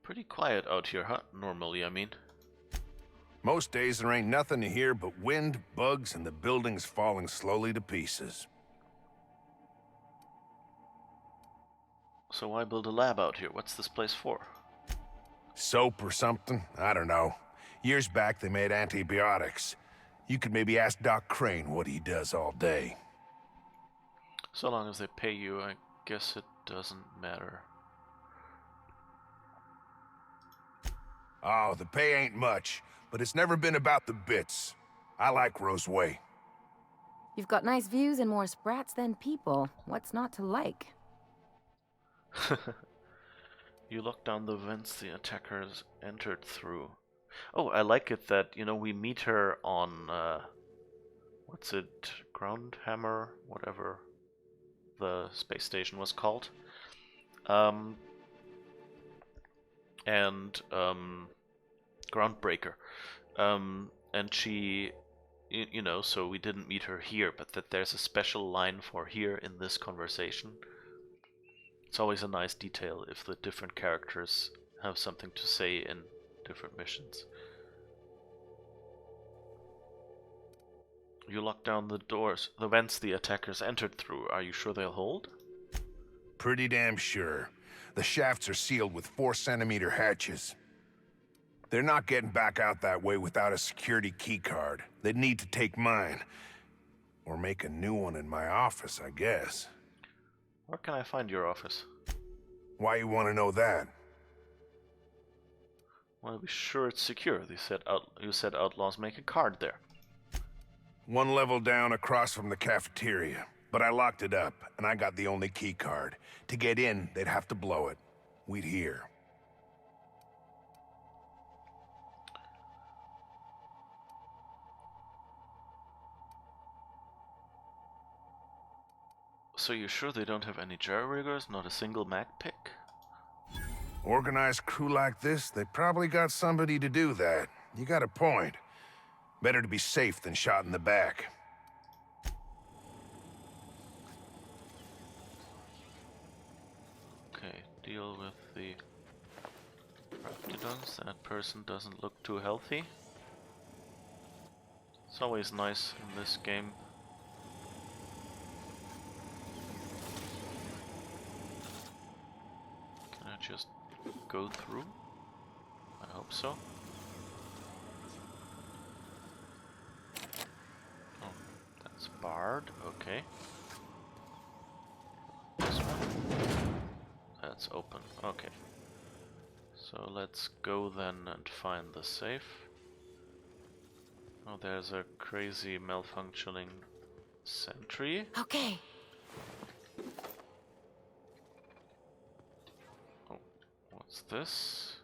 Pretty quiet out here, huh? Normally, I mean. Most days there ain't nothing to hear but wind, bugs, and the buildings falling slowly to pieces. So why build a lab out here? What's this place for? Soap or something? I don't know. Years back they made antibiotics. You could maybe ask Doc Crane what he does all day. So long as they pay you, I guess it doesn't matter. Oh, the pay ain't much, but it's never been about the bits. I like Roseway. You've got nice views and more sprats than people. What's not to like? You locked down the vents the attackers entered through. Oh, I like it that, you know, we meet her on, what's it, Ground Hammer, whatever the space station was called. Groundbreaker. And she, you know, so we didn't meet her here, but that there's a special line for here in this conversation. It's always a nice detail if the different characters have something to say in different missions. You locked down the doors, the vents the attackers entered through. Are you sure they'll hold? Pretty damn sure. The shafts are sealed with 4-centimeter hatches. They're not getting back out that way without a security keycard. They'd need to take mine. Or make a new one in my office, I guess. Where can I find your office? Why you want to know that? Want to be sure it's secure. You said outlaws make a card there. One level down across from the cafeteria. But I locked it up, and I got the only key card. To get in, they'd have to blow it. We'd hear. So you're sure they don't have any jerry-riggers, not a single mag pick? Organized crew like this, they probably got somebody to do that. You got a point. Better to be safe than shot in the back. Okay, deal with the Raptidons. That person doesn't look too healthy. It's always nice in this game. Can I just go through? I hope so. Oh, that's barred. Okay. This one. That's open. Okay. So let's go then and find the safe. Oh, there's a crazy malfunctioning sentry. Okay. Oh, what's this?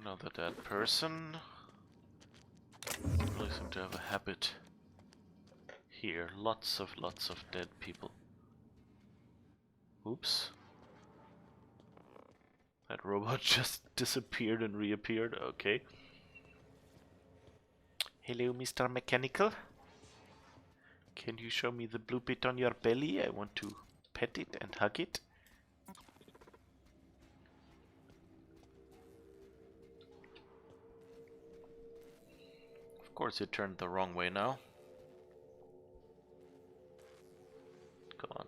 Another dead person. Really seem to have a habit here. Lots of dead people. Oops. That robot just disappeared and reappeared. Okay. Hello, Mr. Mechanical. Can you show me the blue bit on your belly? I want to pet it and hug it. Of course it turned the wrong way now. Go on.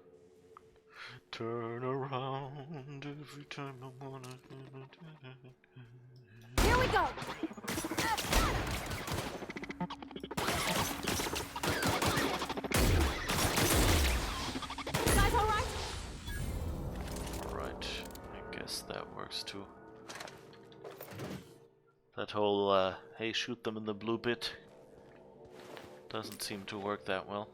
Turn around every time I wanna. Here we go. You guys all right? Alright, I guess that works too. That whole, hey, shoot them in the blue bit doesn't seem to work that well.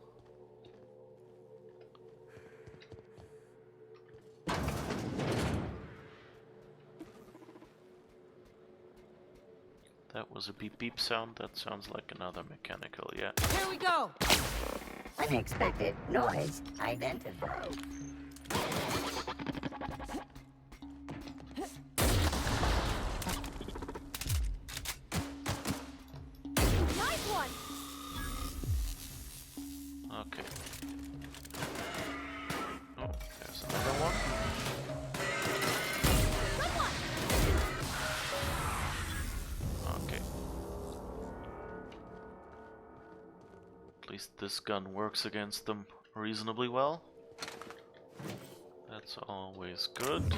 That was a beep beep sound. That sounds like another mechanical, yeah. Here we go. Unexpected noise identified. Nice one. Okay. Oh, there's another one. Okay. At least this gun works against them reasonably well. That's always good.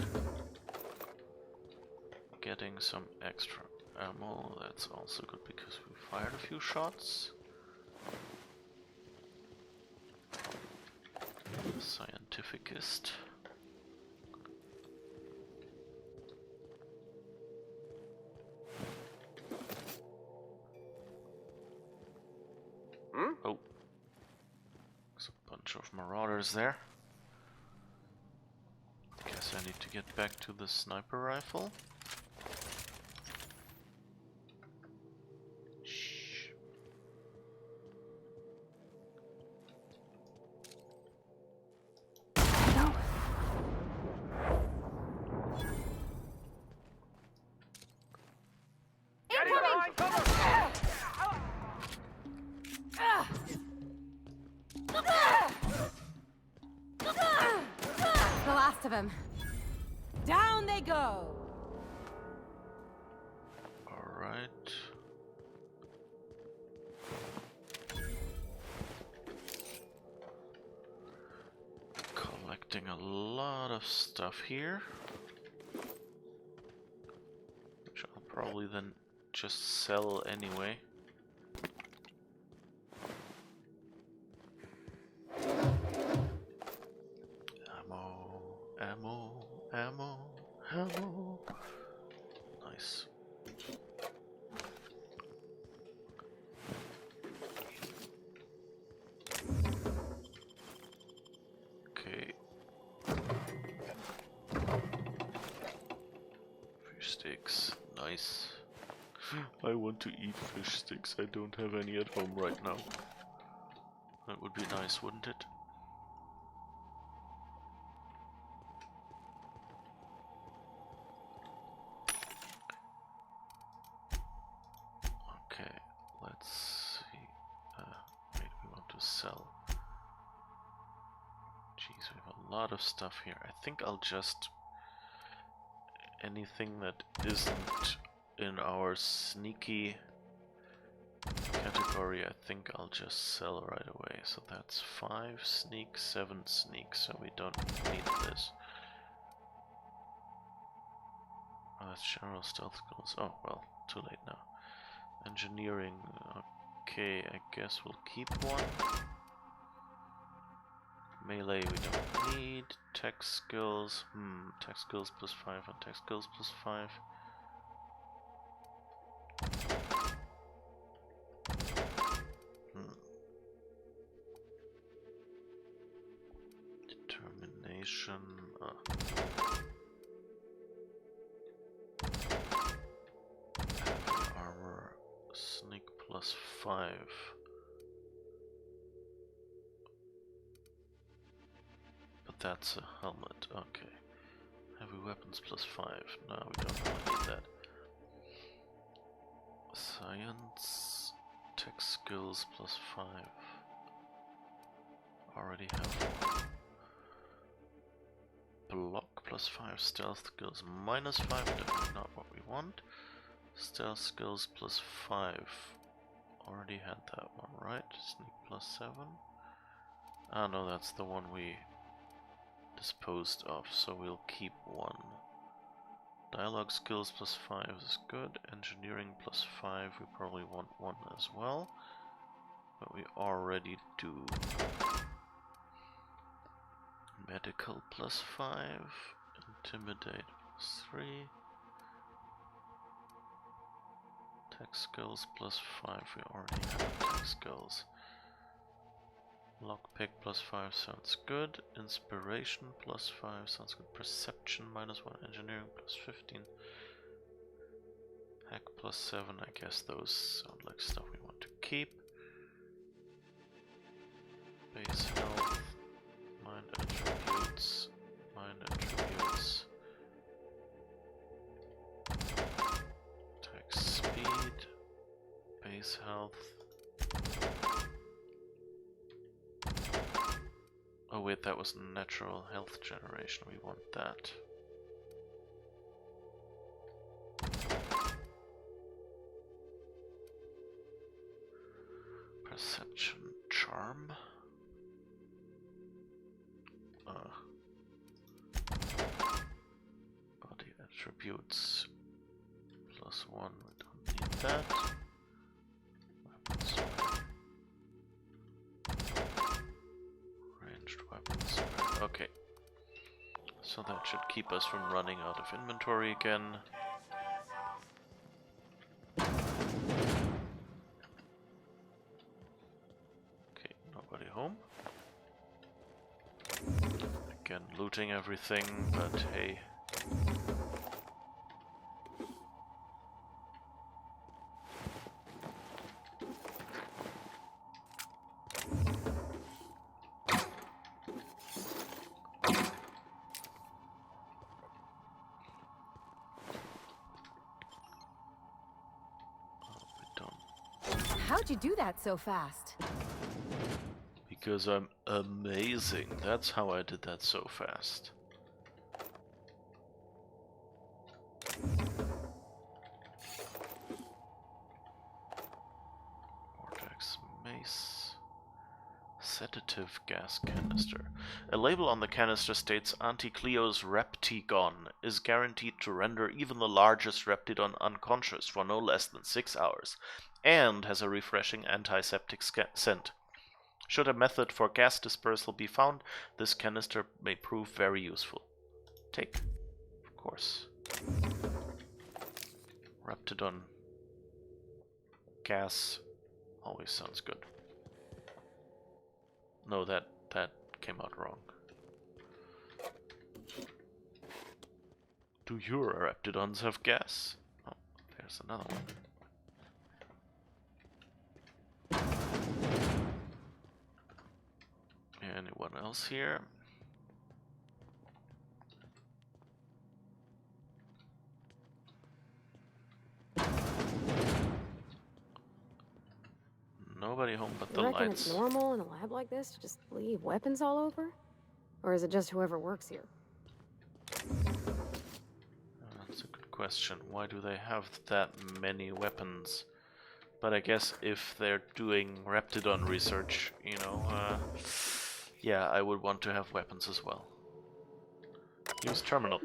Getting some extra ammo, that's also good because we fired a few shots. Scientificist. of marauders there. Guess I need to get back to the sniper rifle. Shh. Incoming! Cover! The last of them. Down they go. All right. Collecting a lot of stuff here, which I'll probably then just sell anyway. Ammo. Nice. Okay. Fish sticks. Nice. I want to eat fish sticks. I don't have any at home right now. That would be nice, wouldn't it? Okay, let's see. Wait, we want to sell. Jeez, we have a lot of stuff here. I think I'll just... anything that isn't in our sneaky category, I think I'll just sell right away. So that's 5 sneak, 7 sneak, so we don't need this. Oh, that's general stealth skills. Oh, well, too late now. Engineering, okay, I guess we'll keep one. Melee we don't need. Tech skills, tech skills plus 5 and tech skills plus 5. Determination, heavy armor, sneak plus 5. But that's a helmet, okay. Heavy weapons plus 5, no, we don't really need that. Science, tech skills plus 5. Already have one. Block plus 5, stealth skills minus 5, definitely not what we want. Stealth skills plus 5. Already had that one, right? Sneak plus 7. Ah no, that's the one we disposed of, so we'll keep one. Dialogue skills plus 5 is good. Engineering plus 5, we probably want one as well. But we already do. Medical plus 5. Intimidate plus 3. Tech skills plus 5, we already have tech skills. Lockpick plus 5 sounds good. Inspiration plus 5 sounds good. Perception minus 1. Engineering plus 15. Hack plus 7. I guess those sound like stuff we want to keep. Base health. Mind attributes. Mind attributes. Attack speed. Base health. Oh wait, that was natural health generation, we want that. Perception charm. Body attributes plus 1, we don't need that. Weapons. Weapons. Okay. So that should keep us from running out of inventory again. Okay, nobody home. looting everything, but hey. How'd you do that so fast? Because I'm amazing. That's how I did that so fast. Vortex Mace. Sedative Gas Canister. A label on the canister states Anti-Cleo's Reptigon is guaranteed to render even the largest Reptidon unconscious for no less than 6 hours, and has a refreshing antiseptic scent. Should a method for gas dispersal be found, this canister may prove very useful. Take, of course. Reptidon gas always sounds good. No, that came out wrong. Do your Reptidons have gas? Oh, there's another one. Anyone else here? Nobody home but the You reckon lights. it's normal in a lab like this to just leave weapons all over? Or is it just whoever works here? That's a good question. Why do they have that many weapons? But I guess if they're doing Reptidon research, you know, yeah, I would want to have weapons as well. Use terminal.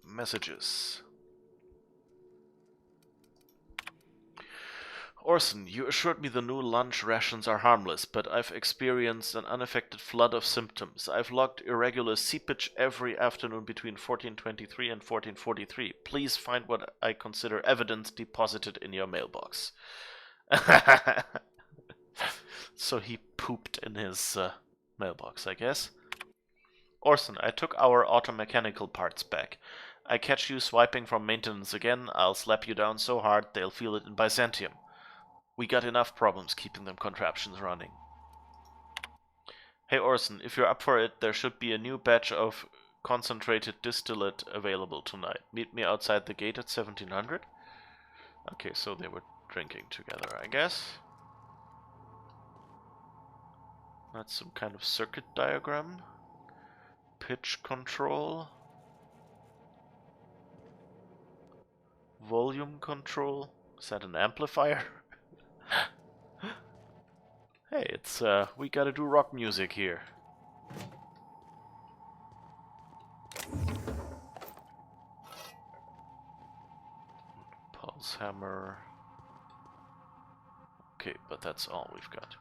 Messages. Orson, you assured me the new lunch rations are harmless, but I've experienced an unaffected flood of symptoms. I've logged irregular seepage every afternoon between 1423 and 1443. Please find what I consider evidence deposited in your mailbox. So he pooped in his mailbox, I guess. Orson, I took our automechanical parts back. I catch you swiping from maintenance again, I'll slap you down so hard they'll feel it in Byzantium. We got enough problems keeping them contraptions running. Hey Orson, if you're up for it, there should be a new batch of concentrated distillate available tonight. Meet me outside the gate at 1700? Okay, so they were drinking together, I guess. That's some kind of circuit diagram. Pitch control. Volume control. Is that an amplifier? Hey, it's, we gotta do rock music here. Pulse hammer. Okay, but that's all we've got.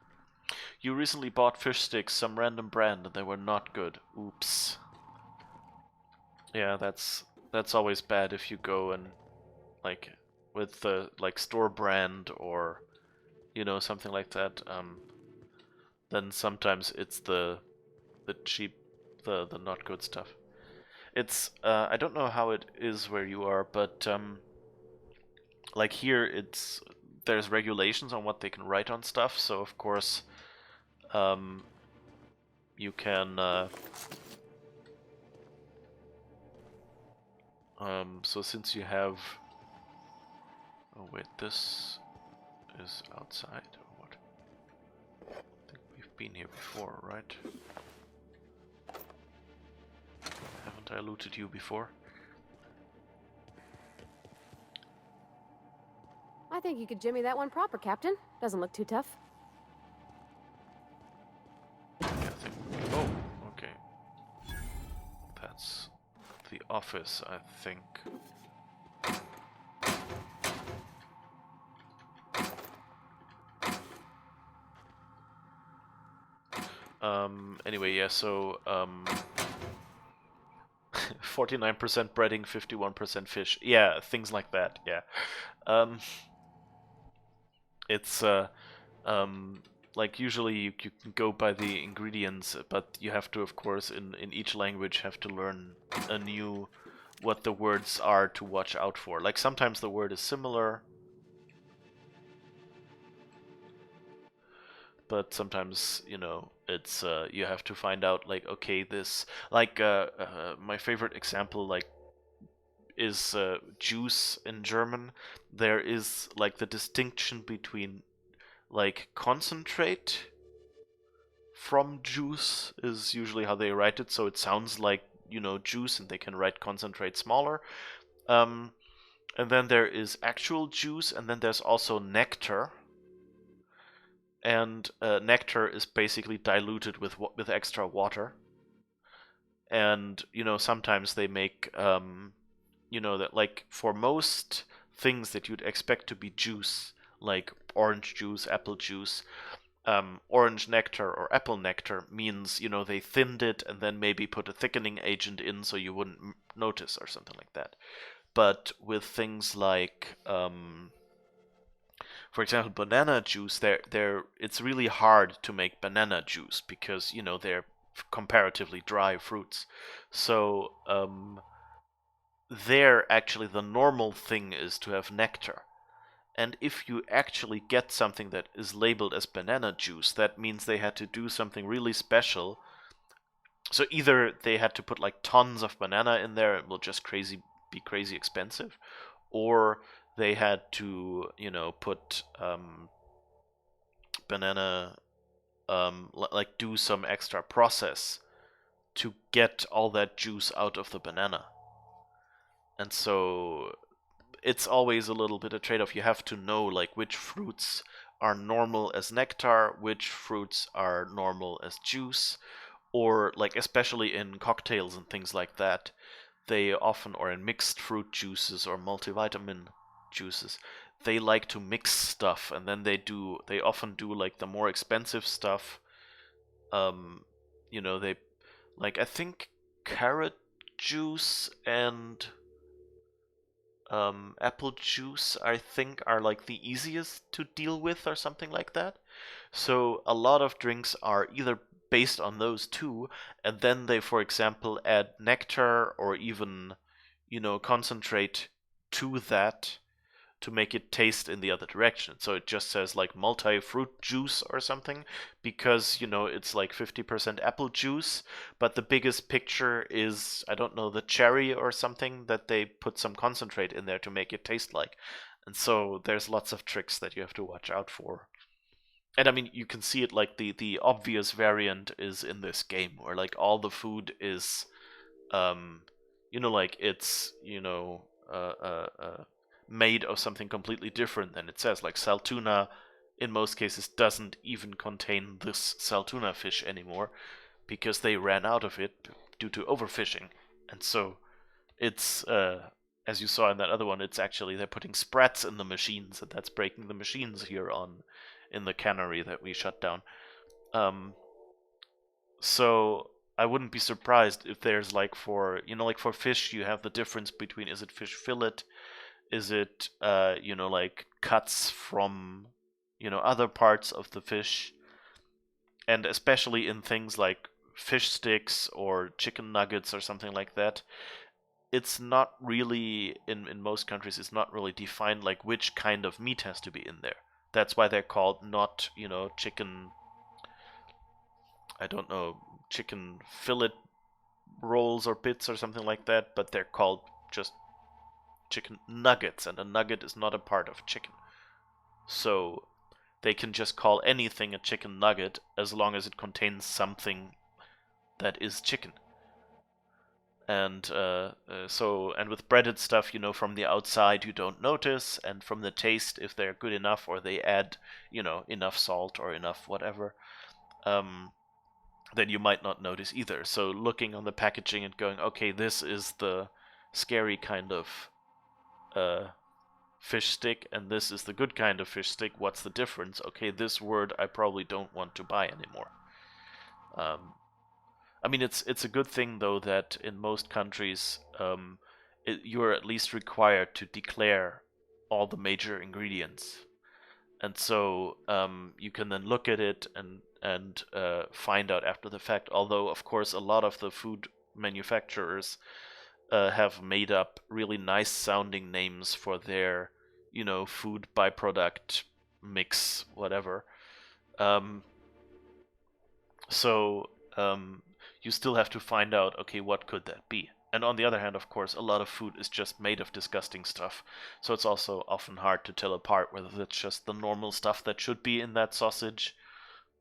You recently bought fish sticks, some random brand, and they were not good. Oops. Yeah, that's always bad if you go and, like, with the, like, store brand or, you know, something like that, then sometimes it's the cheap, the not good stuff. It's, I don't know how it is where you are, but, like here, there's regulations on what they can write on stuff, so of course, you can, so since you have, oh wait, this is outside, or what? I think we've been here before, right? Haven't I looted you before? I think you could jimmy that one proper, Captain. Doesn't look too tough. Yeah, I think. Oh, okay. That's the office, I think. Anyway, yeah, so, 49% breading, 51% fish. Yeah, things like that, yeah. It's, like usually you can go by the ingredients, but you have to, of course, in each language have to learn anew what the words are to watch out for. Like sometimes the word is similar, but sometimes, you know, it's you have to find out like, okay, this, like my favorite example like is juice in German. There is like the distinction between like concentrate from juice is usually how they write it, so it sounds like, you know, juice, and they can write concentrate smaller. And then there is actual juice, and then there's also nectar. And nectar is basically diluted with extra water. And you know, sometimes they make you know, that like for most things that you'd expect to be juice, like orange juice, apple juice, orange nectar or apple nectar means, you know, they thinned it and then maybe put a thickening agent in so you wouldn't notice or something like that. But with things like, for example, banana juice, it's really hard to make banana juice because, you know, they're comparatively dry fruits. So there actually the normal thing is to have nectar. And if you actually get something that is labeled as banana juice, that means they had to do something really special. So either they had to put like tons of banana in there, it will just be crazy expensive, or they had to, you know, put banana, like do some extra process to get all that juice out of the banana. And so it's always a little bit of trade-off. You have to know like which fruits are normal as nectar, which fruits are normal as juice, or like especially in cocktails and things like that, they often, or in mixed fruit juices or multivitamin juices, they like to mix stuff, and then they often do like the more expensive stuff. You know, they like, I think carrot juice and apple juice, I think, are like the easiest to deal with or something like that. So a lot of drinks are either based on those two, and then they, for example, add nectar or even, you know, concentrate to that to make it taste in the other direction. So it just says like multi-fruit juice or something because, you know, it's like 50% apple juice, but the biggest picture is, I don't know, the cherry or something that they put some concentrate in there to make it taste like. And so there's lots of tricks that you have to watch out for. And I mean, you can see it like the obvious variant is in this game where like all the food is, you know, like it's, you know, made of something completely different than it says. Like Tuna, in most cases, doesn't even contain this Tuna fish anymore because they ran out of it due to overfishing. And so it's, as you saw in that other one, it's actually they're putting Sprats in the machines, and that's breaking the machines here in the cannery that we shut down. So I wouldn't be surprised if there's like for, you know, like for fish, you have the difference between, is it fish fillet? Is it, you know, like cuts from, you know, other parts of the fish? And especially in things like fish sticks or chicken nuggets or something like that, it's not really, in most countries, it's not really defined like which kind of meat has to be in there. That's why they're called not, you know, chicken, I don't know, chicken fillet rolls or bits or something like that, but they're called just chicken nuggets, and a nugget is not a part of chicken. So they can just call anything a chicken nugget as long as it contains something that is chicken. And and with breaded stuff, you know, from the outside you don't notice, and from the taste, if they're good enough or they add, you know, enough salt or enough whatever, then you might not notice either. So looking on the packaging and going, okay, this is the scary kind of fish stick, and this is the good kind of fish stick. What's the difference? Okay, this word I probably don't want to buy anymore. I mean, it's a good thing though that in most countries you're at least required to declare all the major ingredients, And so you can then look at it and find out after the fact. Although, of course, a lot of the food manufacturers have made up really nice sounding names for their, food byproduct mix, whatever. So you still have to find out, okay, what could that be? And on the other hand, of course, a lot of food is just made of disgusting stuff. So it's also often hard to tell apart whether that's just the normal stuff that should be in that sausage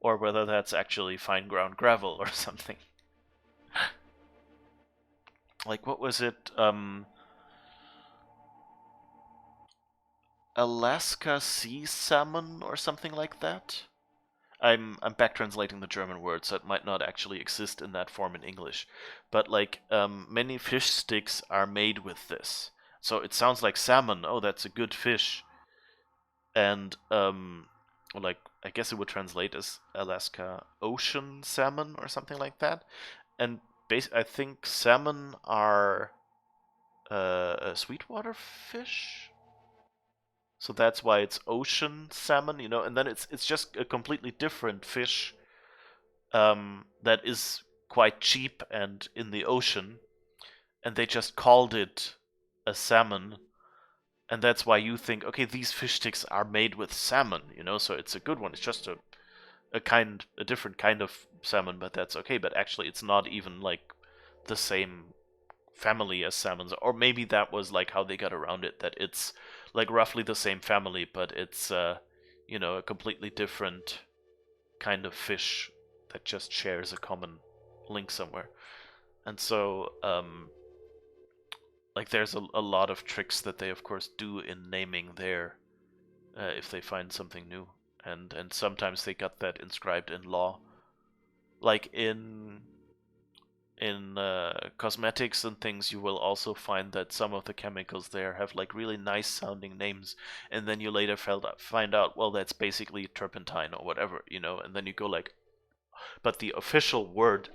or whether that's actually fine ground gravel or something. Like, what was it? Alaska sea salmon or something like that? I'm back translating the German word, so it might not actually exist in that form in English. But like many fish sticks are made with this. So it sounds like salmon. Oh, that's a good fish. And like I guess it would translate as Alaska ocean salmon or something like that. And I think salmon are a sweetwater fish. So that's why it's ocean salmon, and then it's just a completely different fish that is quite cheap and in the ocean, and they just called it a salmon, and that's why you think, okay, these fish sticks are made with salmon, so it's a good one. It's just a different kind of salmon, but that's okay. But actually, it's not even like the same family as salmons, or maybe that was like how they got around it, that it's like roughly the same family, but it's a completely different kind of fish that just shares a common link somewhere. And so like there's a lot of tricks that they of course do in naming there if they find something new, and sometimes they got that inscribed in law, like in cosmetics and things. You will also find that some of the chemicals there have like really nice sounding names, and then you later find out, well, that's basically turpentine or whatever, and then you go like, but the official word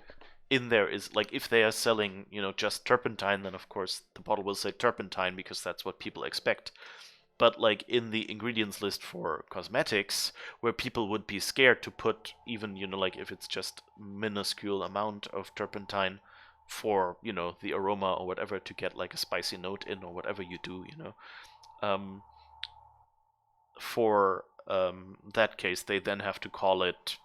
in there is like, if they are selling, just turpentine, then of course the bottle will say turpentine because that's what people expect. But like in the ingredients list for cosmetics, where people would be scared to put even, like if it's just minuscule amount of turpentine for, the aroma or whatever, to get like a spicy note in or whatever you do, for that case, they then have to call it,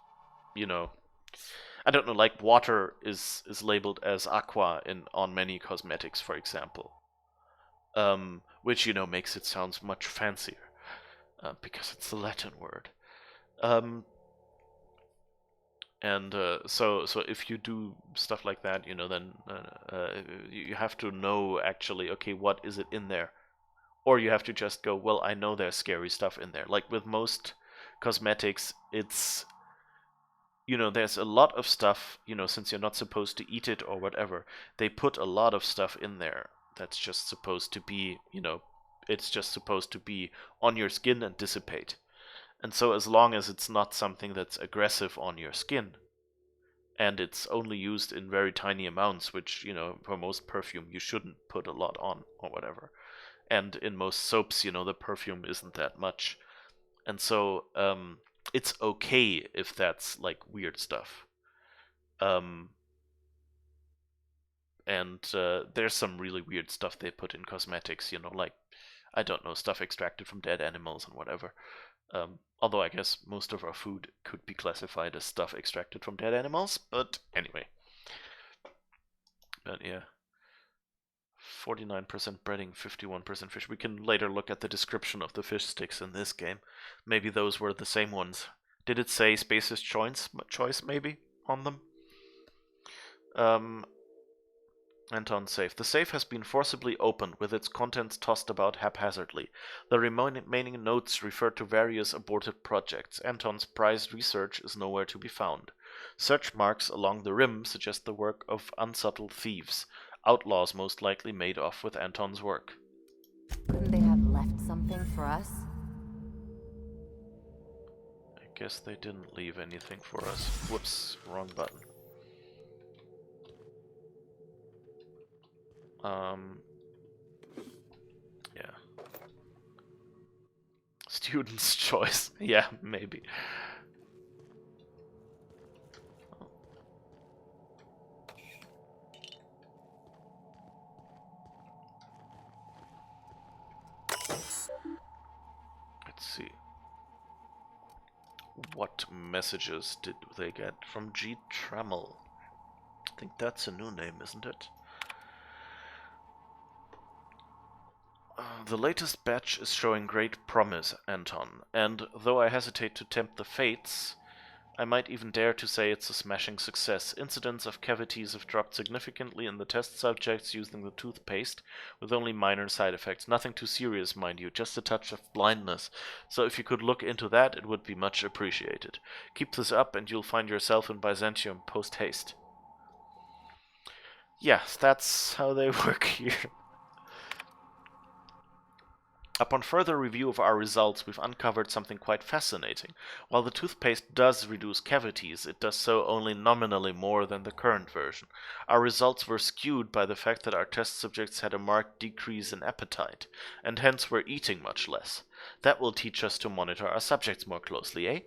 I don't know, like water is labeled as aqua on many cosmetics, for example. Which makes it sound much fancier because it's the Latin word. And so if you do stuff like that, then you have to know actually, okay, what is it in there? Or you have to just go, well, I know there's scary stuff in there. Like with most cosmetics, it's, there's a lot of stuff, since you're not supposed to eat it or whatever, they put a lot of stuff in there that's just supposed to be, it's just supposed to be on your skin and dissipate. And so as long as it's not something that's aggressive on your skin, and it's only used in very tiny amounts, which, for most perfume you shouldn't put a lot on or whatever. And in most soaps, the perfume isn't that much. And so it's okay if that's like weird stuff. And there's some really weird stuff they put in cosmetics, like, I don't know, stuff extracted from dead animals and whatever. Although I guess most of our food could be classified as stuff extracted from dead animals, but anyway. But yeah. 49% breading, 51% fish. We can later look at the description of the fish sticks in this game. Maybe those were the same ones. Did it say Spaace's choice maybe on them? Anton's safe. The safe has been forcibly opened, with its contents tossed about haphazardly. The remaining notes refer to various aborted projects. Anton's prized research is nowhere to be found. Search marks along the rim suggest the work of unsubtle thieves. Outlaws most likely made off with Anton's work. Couldn't they have left something for us? I guess they didn't leave anything for us. Whoops, wrong button. Yeah. student's choice. Yeah, maybe. Let's see. What messages did they get from G. Trammell? I think that's a new name, isn't it? The latest batch is showing great promise, Anton, and though I hesitate to tempt the fates, I might even dare to say it's a smashing success. Incidents of cavities have dropped significantly in the test subjects using the toothpaste, with only minor side effects. Nothing too serious, mind you, just a touch of blindness. So if you could look into that, it would be much appreciated. Keep this up and you'll find yourself in Byzantium post-haste. Yes, that's how they work here. Upon further review of our results, we've uncovered something quite fascinating. While the toothpaste does reduce cavities, it does so only nominally more than the current version. Our results were skewed by the fact that our test subjects had a marked decrease in appetite, and hence were eating much less. That will teach us to monitor our subjects more closely, eh?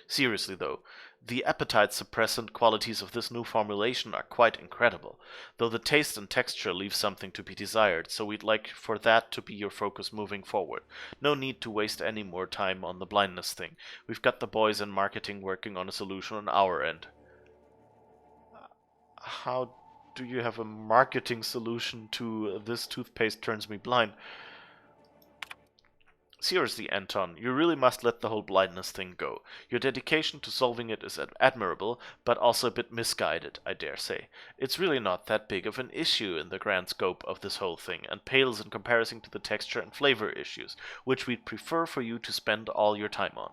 Seriously though, the appetite suppressant qualities of this new formulation are quite incredible, though the taste and texture leave something to be desired, so we'd like for that to be your focus moving forward. No need to waste any more time on the blindness thing. We've got the boys in marketing working on a solution on our end. How do you have a marketing solution to this toothpaste turns me blind? Seriously, Anton, you really must let the whole blindness thing go. Your dedication to solving it is admirable, but also a bit misguided, I dare say. It's really not that big of an issue in the grand scope of this whole thing, and pales in comparison to the texture and flavor issues, which we'd prefer for you to spend all your time on.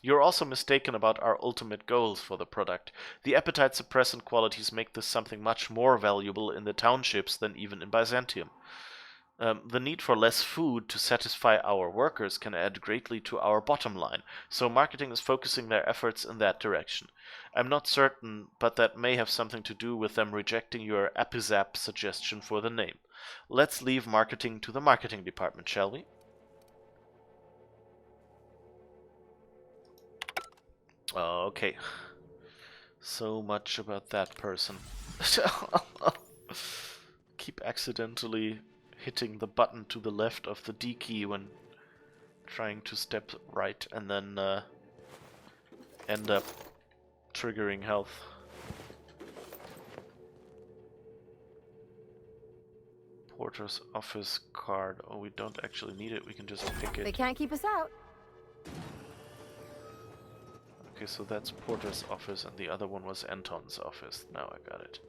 You're also mistaken about our ultimate goals for the product. The appetite suppressant qualities make this something much more valuable in the townships than even in Byzantium. The need for less food to satisfy our workers can add greatly to our bottom line, so marketing is focusing their efforts in that direction. I'm not certain, but that may have something to do with them rejecting your Apizap suggestion for the name. Let's leave marketing to the marketing department, shall we? Okay. So much about that person. Keep accidentally hitting the button to the left of the D key when trying to step right, and then end up triggering health. Porter's office card. Oh, we don't actually need it, we can just pick it. They can't keep us out. Okay, so that's Porter's office, and the other one was Anton's office. Now I got it.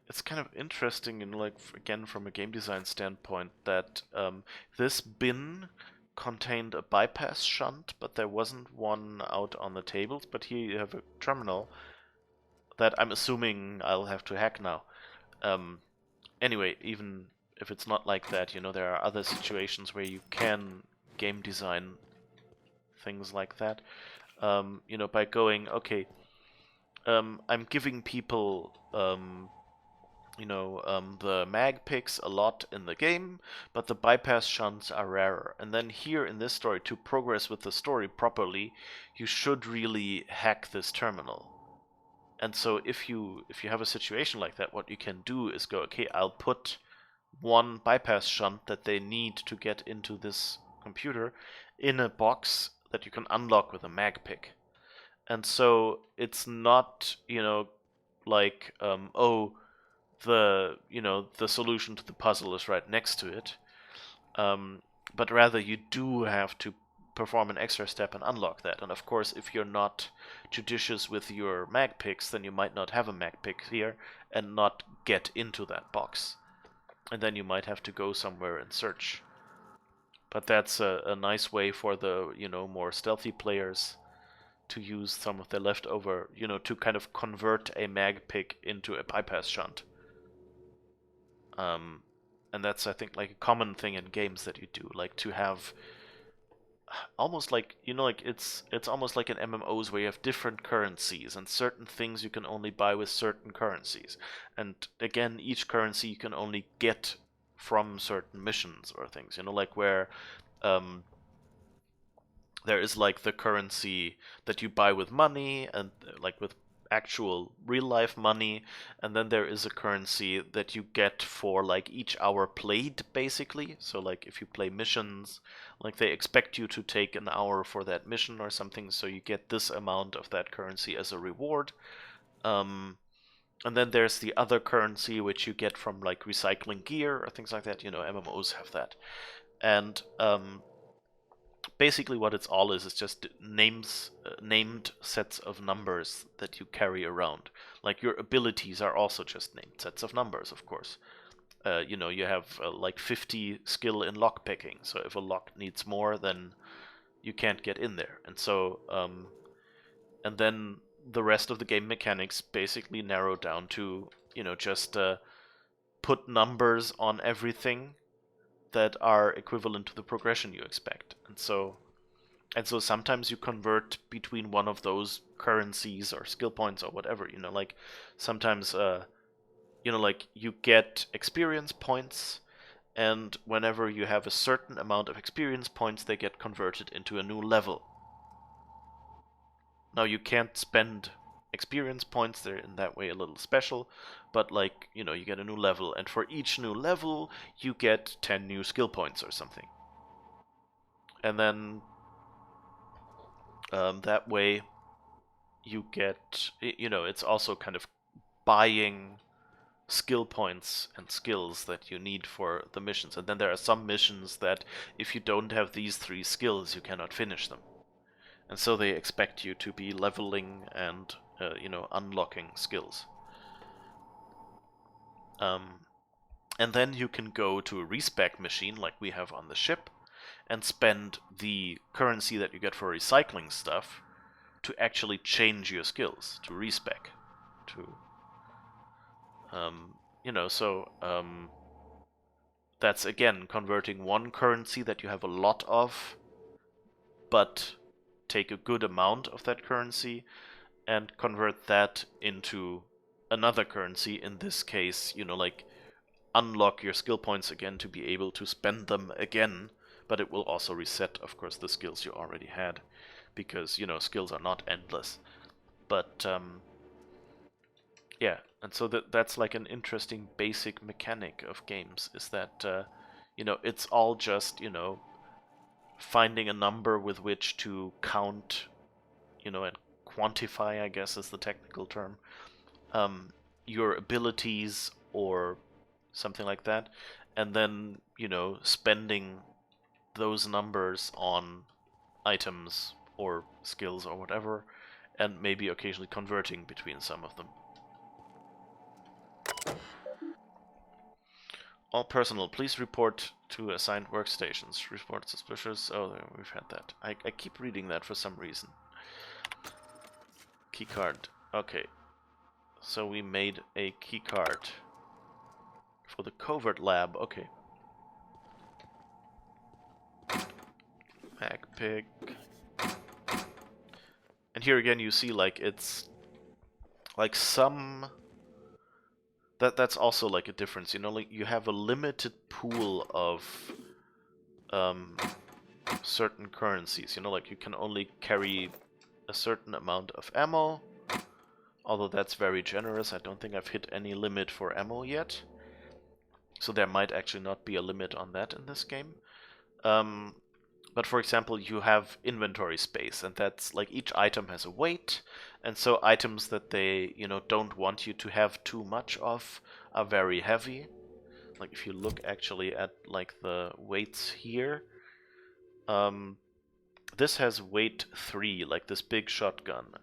It's kind of interesting, in like, again, from a game design standpoint, that this bin contained a bypass shunt, but there wasn't one out on the tables. But here you have a terminal that I'm assuming I'll have to hack now. Anyway, even if it's not like that, you know, there are other situations where you can game design things like that. You know, by going, okay, I'm giving people, you know, the mag picks a lot in the game, but the bypass shunts are rarer. And then here in this story, to progress with the story properly, you should really hack this terminal. And so if you have a situation like that, what you can do is go, okay, I'll put one bypass shunt that they need to get into this computer in a box that you can unlock with a mag pick. And so it's not, you know, like, oh, the solution to the puzzle is right next to it, but rather you do have to perform an extra step and unlock that. And of course, if you're not judicious with your mag picks, then you might not have a mag pick here and not get into that box, and then you might have to go somewhere and search. But that's a nice way for the, you know, more stealthy players to use some of their leftover, you know, to kind of convert a mag pick into a bypass shunt. And that's, I think, like a common thing in games that you do, like to have almost like, you know, like it's almost like in MMOs where you have different currencies and certain things you can only buy with certain currencies. And again, each currency you can only get from certain missions or things, you know, like where um, there is like the currency that you buy with money and like with actual real life money, and then there is a currency that you get for like each hour played basically. So like if you play missions, like they expect you to take an hour for that mission or something, so you get this amount of that currency as a reward. And then there's the other currency which you get from like recycling gear or things like that. You know, MMOs have that. And basically what it's all is just names, named sets of numbers that you carry around. Like your abilities are also just named sets of numbers, of course. You know, you have like 50 skill in lockpicking, so if a lock needs more, then you can't get in there. And so, and then the rest of the game mechanics basically narrow down to, you know, just put numbers on everything that are equivalent to the progression you expect. And so sometimes you convert between one of those currencies or skill points or whatever, you know, like sometimes you know, like you get experience points, and whenever you have a certain amount of experience points, they get converted into a new level. Now you can't spend experience points, they're in that way a little special, but like, you know, you get a new level, and for each new level you get 10 new skill points or something. And then that way you get, you know, it's also kind of buying skill points and skills that you need for the missions. And then there are some missions that if you don't have these 3 skills, you cannot finish them. And so they expect you to be leveling and, you know, unlocking skills. And then you can go to a respec machine like we have on the ship and spend the currency that you get for recycling stuff to actually change your skills, to respec, to you know, so that's again converting one currency that you have a lot of, but take a good amount of that currency and convert that into another currency. In this case, you know, like unlock your skill points again to be able to spend them again, but it will also reset, of course, the skills you already had, because, you know, skills are not endless. But yeah, and so that's like an interesting basic mechanic of games, is that, you know, it's all just, you know, finding a number with which to count, you know, and quantify, I guess is the technical term, your abilities or something like that, and then, you know, spending those numbers on items or skills or whatever, and maybe occasionally converting between some of them. All personnel, please report to assigned workstations. Report suspicious. Oh, we've had that. I keep reading that for some reason. Keycard. Okay. So we made a keycard for the covert lab. Okay. Backpick. And here again you see like it's like some that's also like a difference, you know, like you have a limited pool of certain currencies, you know, like you can only carry a certain amount of ammo, although that's very generous. I don't think I've hit any limit for ammo yet, so there might actually not be a limit on that in this game. But for example, you have inventory space, and that's like each item has a weight, and so items that they, you know, don't want you to have too much of are very heavy. Like if you look actually at like the weights here, this has weight 3, like this big shotgun.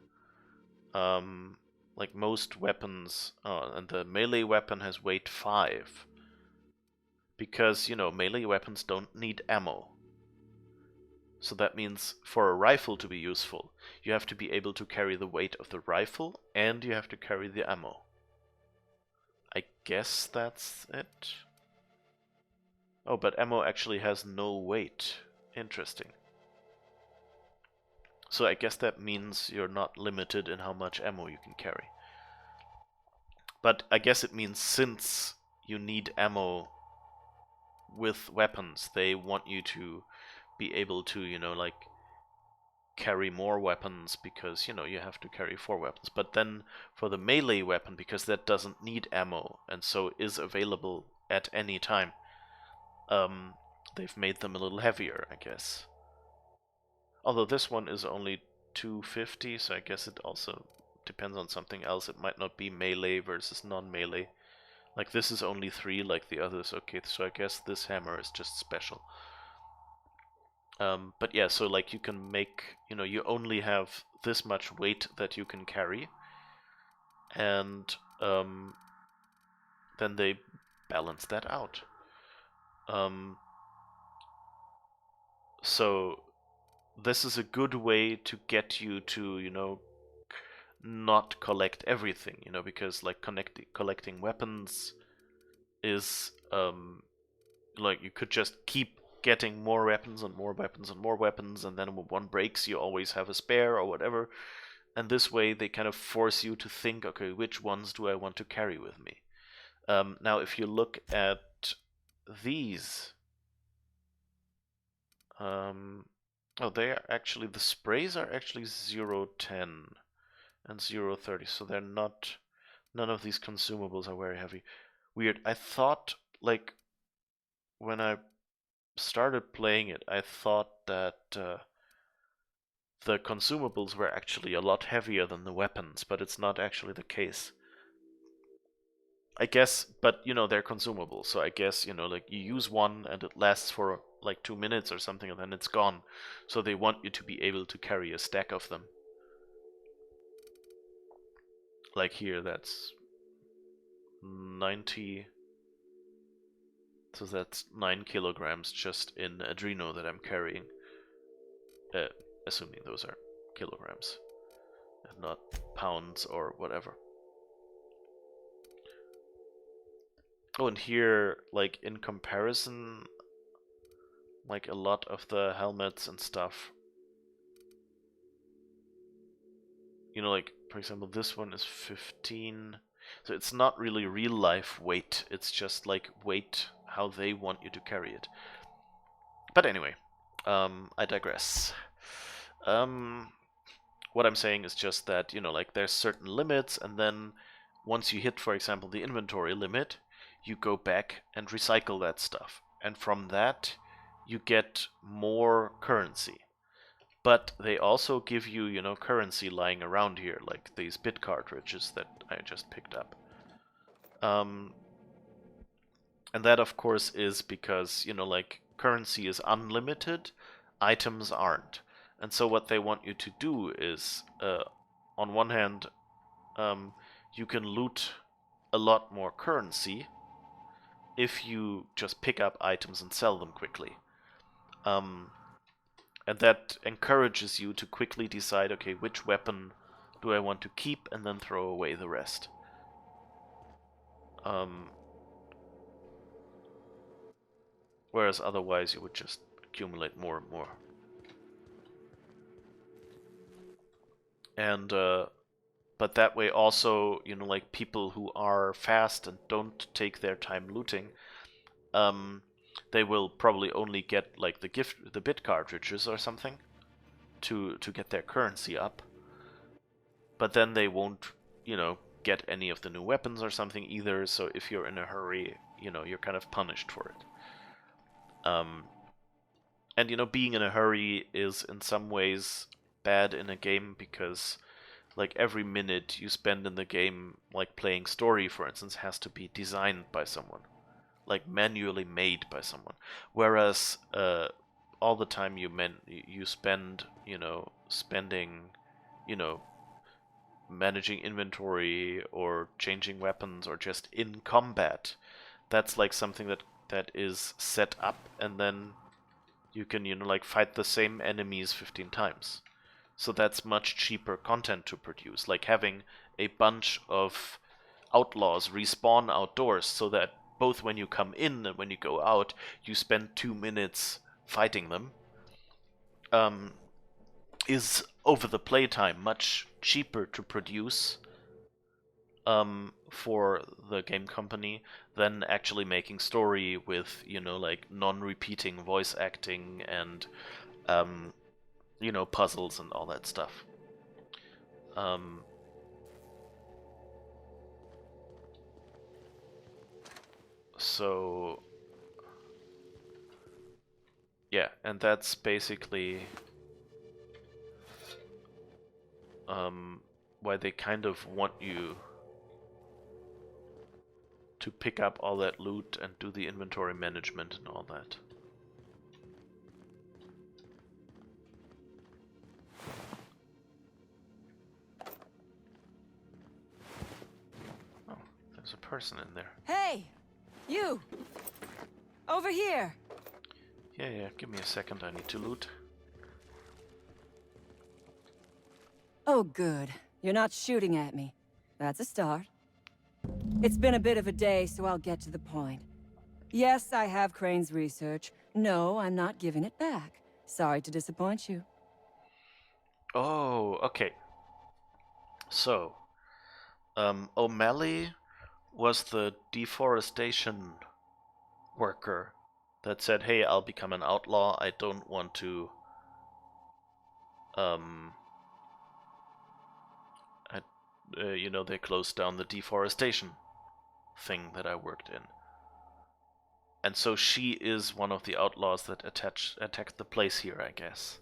Like most weapons, and the melee weapon has weight 5. Because, you know, melee weapons don't need ammo. So that means for a rifle to be useful, you have to be able to carry the weight of the rifle, and you have to carry the ammo. I guess that's it. Oh, but ammo actually has no weight. Interesting. So I guess that means you're not limited in how much ammo you can carry. But I guess it means since you need ammo with weapons, they want you to be able to, you know, like carry more weapons because, you know, you have to carry 4 weapons. But then for the melee weapon, because that doesn't need ammo and so is available at any time, they've made them a little heavier, I guess. Although this one is only 250, so I guess it also depends on something else. It might not be melee versus non-melee. Like this is only 3 like the others. Okay, so I guess this hammer is just special. But yeah, so like you can make, you know, you only have this much weight that you can carry. And then they balance that out. So this is a good way to get you to, you know, not collect everything, you know, because like collecting weapons is like you could just keep getting more weapons and more weapons and more weapons, and then when one breaks you always have a spare or whatever, and this way they kind of force you to think, okay, which ones do I want to carry with me? Now if you look at these, oh, they are actually, the sprays are actually 0.10 and 0.30, so they're not, none of these consumables are very heavy. Weird. I thought, like, when I started playing it, I thought that the consumables were actually a lot heavier than the weapons, but it's not actually the case. I guess, but you know, they're consumable, so I guess, you know, like you use one and it lasts for like 2 minutes or something and then it's gone. So they want you to be able to carry a stack of them. Like here, that's 90. So that's 9 kilograms just in Adreno that I'm carrying. Assuming those are kilograms and not pounds or whatever. Oh, and here, like, in comparison, like, a lot of the helmets and stuff, you know, like, for example, this one is 15, so it's not really real-life weight, it's just, like, weight, how they want you to carry it. But anyway, I digress. What I'm saying is just that, you know, like, there's certain limits, and then once you hit, for example, the inventory limit, you go back and recycle that stuff. And from that, you get more currency. But they also give you, you know, currency lying around here, like these bit cartridges that I just picked up. And that, of course, is because, you know, like, currency is unlimited, items aren't. And so what they want you to do is, on one hand, you can loot a lot more currency if you just pick up items and sell them quickly. And that encourages you to quickly decide, okay, which weapon do I want to keep, and then throw away the rest. Whereas otherwise you would just accumulate more and more. And but that way also, you know, like, people who are fast and don't take their time looting, they will probably only get like the bit cartridges or something to get their currency up. But then they won't, you know, get any of the new weapons or something either, so if you're in a hurry, you know, you're kind of punished for it. And you know, being in a hurry is in some ways bad in a game because, like, every minute you spend in the game, like playing story, for instance, has to be designed by someone, like manually made by someone. Whereas all the time you spend, you know, managing inventory or changing weapons or just in combat, that's like something that is set up, and then you can, you know, like, fight the same enemies 15 times. So that's much cheaper content to produce, like having a bunch of outlaws respawn outdoors so that both when you come in and when you go out, you spend 2 minutes fighting them. is over the playtime much cheaper to produce for the game company than actually making story with, you know, like non-repeating voice acting and you know, puzzles and all that stuff. So yeah, and that's basically why they kind of want you to pick up all that loot and do the inventory management and all that. Oh, there's a person in there. Hey! You! Over here! Yeah, give me a second, I need to loot. Oh, good. You're not shooting at me. That's a start. It's been a bit of a day, so I'll get to the point. Yes, I have Crane's research. No, I'm not giving it back. Sorry to disappoint you. Oh, okay. So, O'Malley was the deforestation worker that said, hey, I'll become an outlaw. I don't want to, you know, they closed down the deforestation thing that I worked in. And so she is one of the outlaws that attacked the place here, I guess.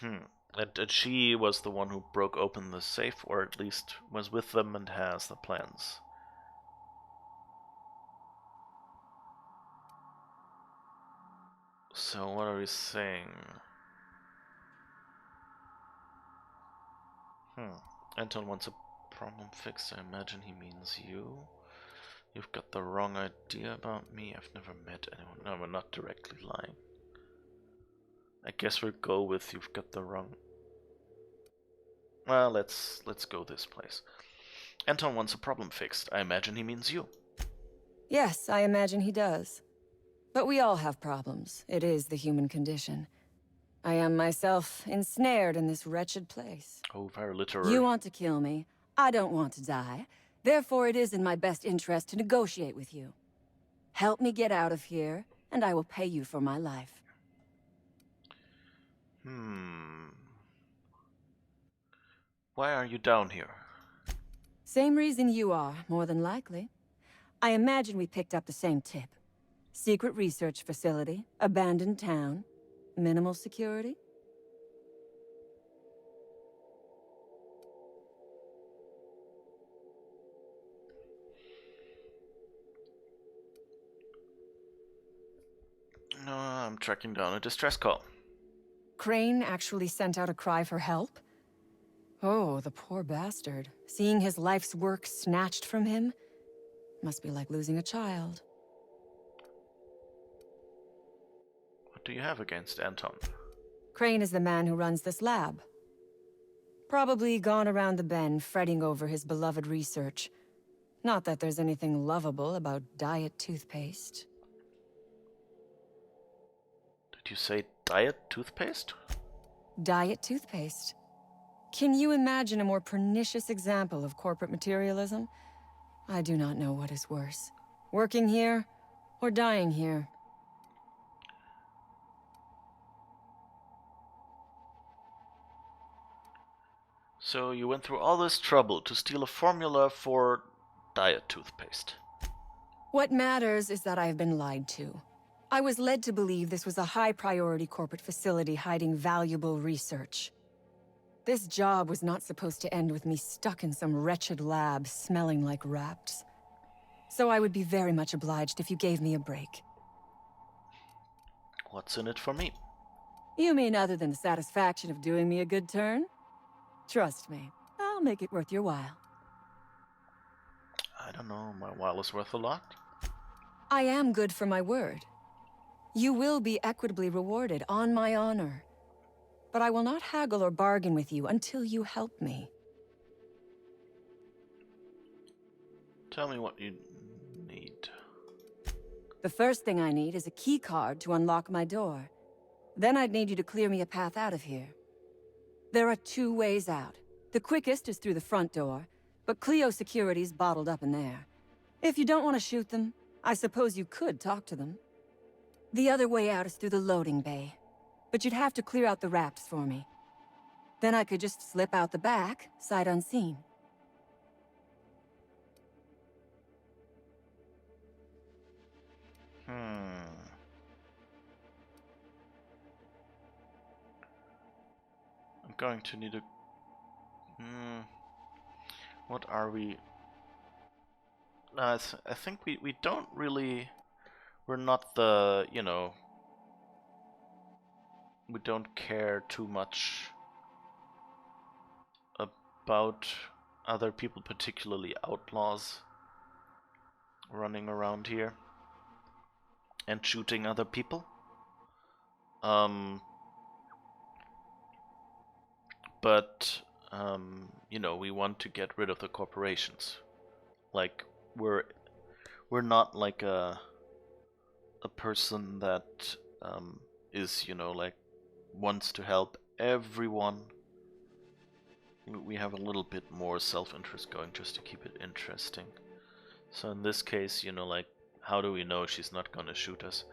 And she was the one who broke open the safe, or at least was with them and has the plans. So what are we saying? Anton wants a problem fixed. I imagine he means you. You've got the wrong idea about me. I've never met anyone. No, we're not directly lying. I guess we'll go with you've got the wrong. Well, let's go this place. Anton wants a problem fixed. I imagine he means you. Yes, I imagine he does. But we all have problems. It is the human condition. I am myself ensnared in this wretched place. Oh, very literary. You want to kill me. I don't want to die. Therefore, it is in my best interest to negotiate with you. Help me get out of here, and I will pay you for my life. Why are you down here? Same reason you are, more than likely. I imagine we picked up the same tip. Secret research facility, abandoned town, minimal security. No, I'm tracking down a distress call. Crane actually sent out a cry for help? Oh, the poor bastard. Seeing his life's work snatched from him? Must be like losing a child. What do you have against Anton? Crane is the man who runs this lab. Probably gone around the bend fretting over his beloved research. Not that there's anything lovable about diet toothpaste. Did you say diet toothpaste? Diet toothpaste. Can you imagine a more pernicious example of corporate materialism? I do not know what is worse. Working here, or dying here. So you went through all this trouble to steal a formula for diet toothpaste. What matters is that I have been lied to. I was led to believe this was a high-priority corporate facility hiding valuable research. This job was not supposed to end with me stuck in some wretched lab smelling like rats. So I would be very much obliged if you gave me a break. What's in it for me? You mean other than the satisfaction of doing me a good turn? Trust me, I'll make it worth your while. I don't know, my while is worth a lot. I am good for my word. You will be equitably rewarded, on my honor. But I will not haggle or bargain with you until you help me. Tell me what you need. The first thing I need is a key card to unlock my door. Then I'd need you to clear me a path out of here. There are 2 ways out. The quickest is through the front door, but Cleo security's bottled up in there. If you don't want to shoot them, I suppose you could talk to them. The other way out is through the loading bay, but you'd have to clear out the rafts for me. Then I could just slip out the back, sight unseen. I'm going to need a... What are we... No, I think we don't really... We're not the, you know... We don't care too much about other people, particularly outlaws, running around here and shooting other people. But you know, we want to get rid of the corporations. Like, we're not like a person that is, you know, like, wants to help everyone. We have a little bit more self-interest going just to keep it interesting. So in this case, you know, like, how do we know she's not gonna shoot us?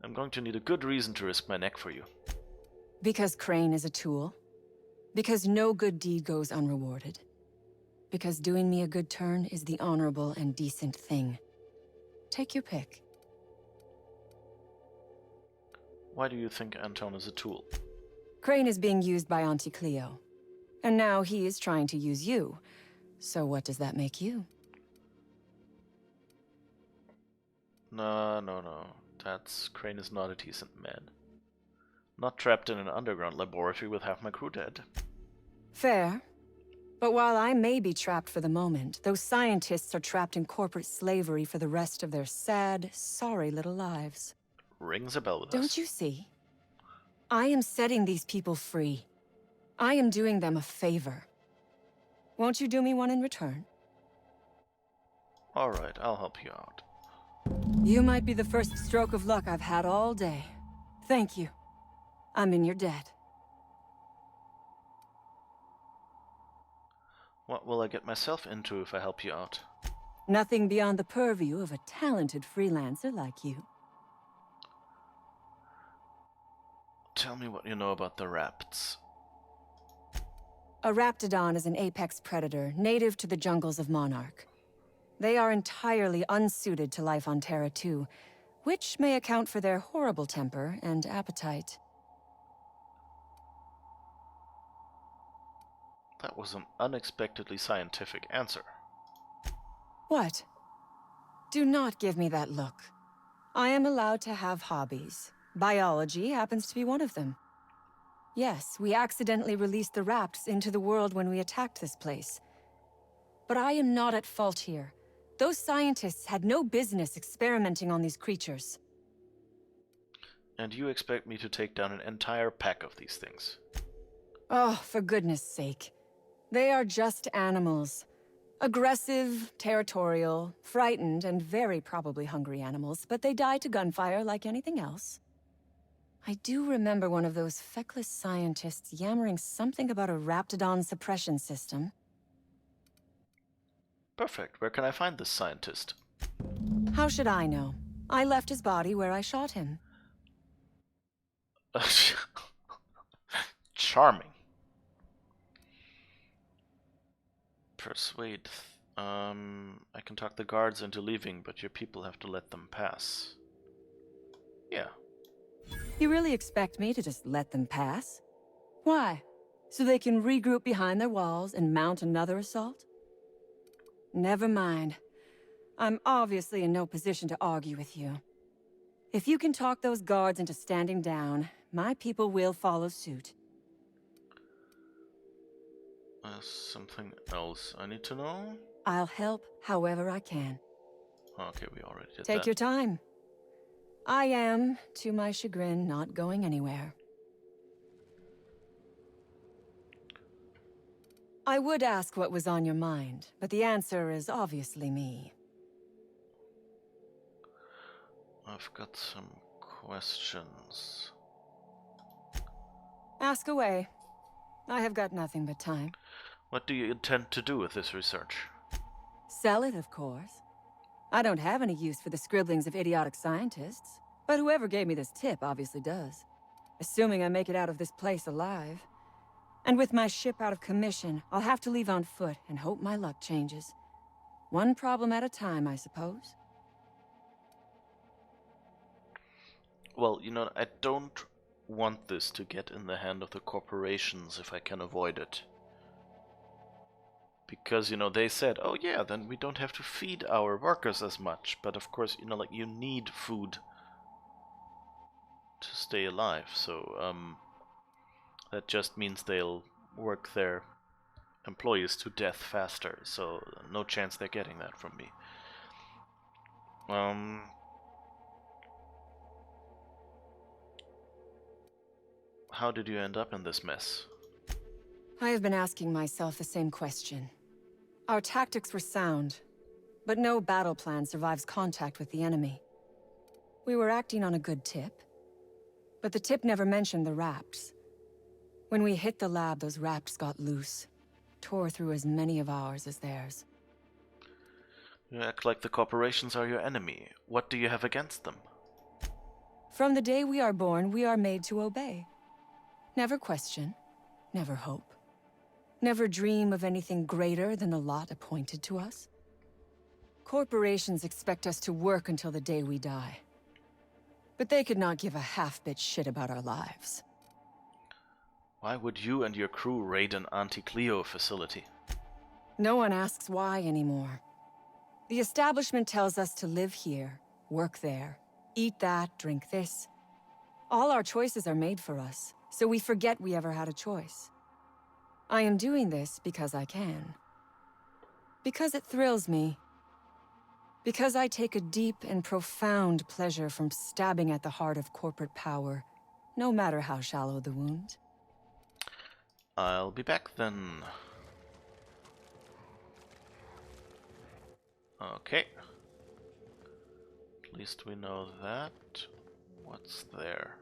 I'm going to need a good reason to risk my neck for you. Because Crane is a tool. Because no good deed goes unrewarded. Because doing me a good turn is the honorable and decent thing. Take your pick. Why do you think Anton is a tool? Crane is being used by Auntie Cleo. And now he is trying to use you. So what does that make you? No. That's... Crane is not a decent man. Not trapped in an underground laboratory with half my crew dead. Fair. But while I may be trapped for the moment, those scientists are trapped in corporate slavery for the rest of their sad, sorry little lives. Rings a bell with us. Don't you see? I am setting these people free. I am doing them a favor. Won't you do me one in return? Alright, I'll help you out. You might be the first stroke of luck I've had all day. Thank you. I'm in your debt. What will I get myself into if I help you out? Nothing beyond the purview of a talented freelancer like you. Tell me what you know about the Rapts. A raptidon is an apex predator, native to the jungles of Monarch. They are entirely unsuited to life on Terra 2, which may account for their horrible temper and appetite. That was an unexpectedly scientific answer. What? Do not give me that look. I am allowed to have hobbies. Biology happens to be one of them. Yes, we accidentally released the Rapts into the world when we attacked this place. But I am not at fault here. Those scientists had no business experimenting on these creatures. And you expect me to take down an entire pack of these things? Oh, for goodness sake. They are just animals. Aggressive, territorial, frightened, and very probably hungry animals, but they die to gunfire like anything else. I do remember one of those feckless scientists yammering something about a raptidon suppression system. Perfect. Where can I find this scientist? How should I know? I left his body where I shot him. Charming. Persuade. I can talk the guards into leaving, but your people have to let them pass. Yeah. You really expect me to just let them pass? Why? So they can regroup behind their walls and mount another assault? Never mind. I'm obviously in no position to argue with you. If you can talk those guards into standing down, my people will follow suit. Something else I need to know? I'll help however I can. Okay, we already did that. Take your time. I am, to my chagrin, not going anywhere. I would ask what was on your mind, but the answer is obviously me. I've got some questions. Ask away. I have got nothing but time. What do you intend to do with this research? Sell it, of course. I don't have any use for the scribblings of idiotic scientists, but whoever gave me this tip obviously does. Assuming I make it out of this place alive. And with my ship out of commission, I'll have to leave on foot and hope my luck changes. One problem at a time, I suppose. Well, you know, I don't want this to get in the hand of the corporations if I can avoid it. Because, you know, they said, oh yeah, then we don't have to feed our workers as much. But of course, you know, like, you need food to stay alive. So, that just means they'll work their employees to death faster. So, no chance they're getting that from me. How did you end up in this mess? I have been asking myself the same question. Our tactics were sound, but no battle plan survives contact with the enemy. We were acting on a good tip, but the tip never mentioned the raps. When we hit the lab, those raps got loose, tore through as many of ours as theirs. You act like the corporations are your enemy. What do you have against them? From the day we are born, we are made to obey. Never question, never hope. Never dream of anything greater than the lot appointed to us. Corporations expect us to work until the day we die. But they could not give a half-bit shit about our lives. Why would you and your crew raid an anti-Cleo facility? No one asks why anymore. The establishment tells us to live here, work there, eat that, drink this. All our choices are made for us, so we forget we ever had a choice. I am doing this because I can. Because it thrills me. Because I take a deep and profound pleasure from stabbing at the heart of corporate power, no matter how shallow the wound. I'll be back then. Okay. At least we know that. What's there?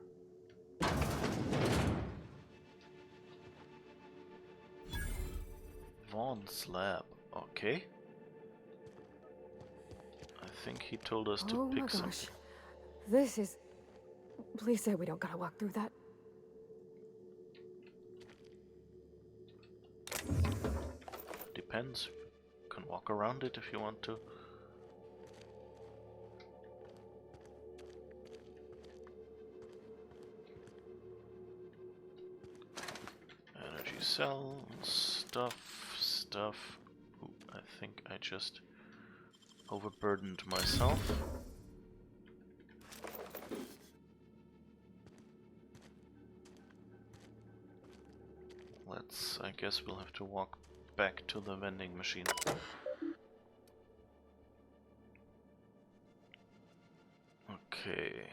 Vaughn's lab. Okay. I think he told us to Oh my pick gosh. something. This is... Please say we don't gotta walk through that. Depends. You can walk around it if you want to. Energy cell, stuff. Ooh, I think I just overburdened myself. I guess we'll have to walk back to the vending machine. Okay.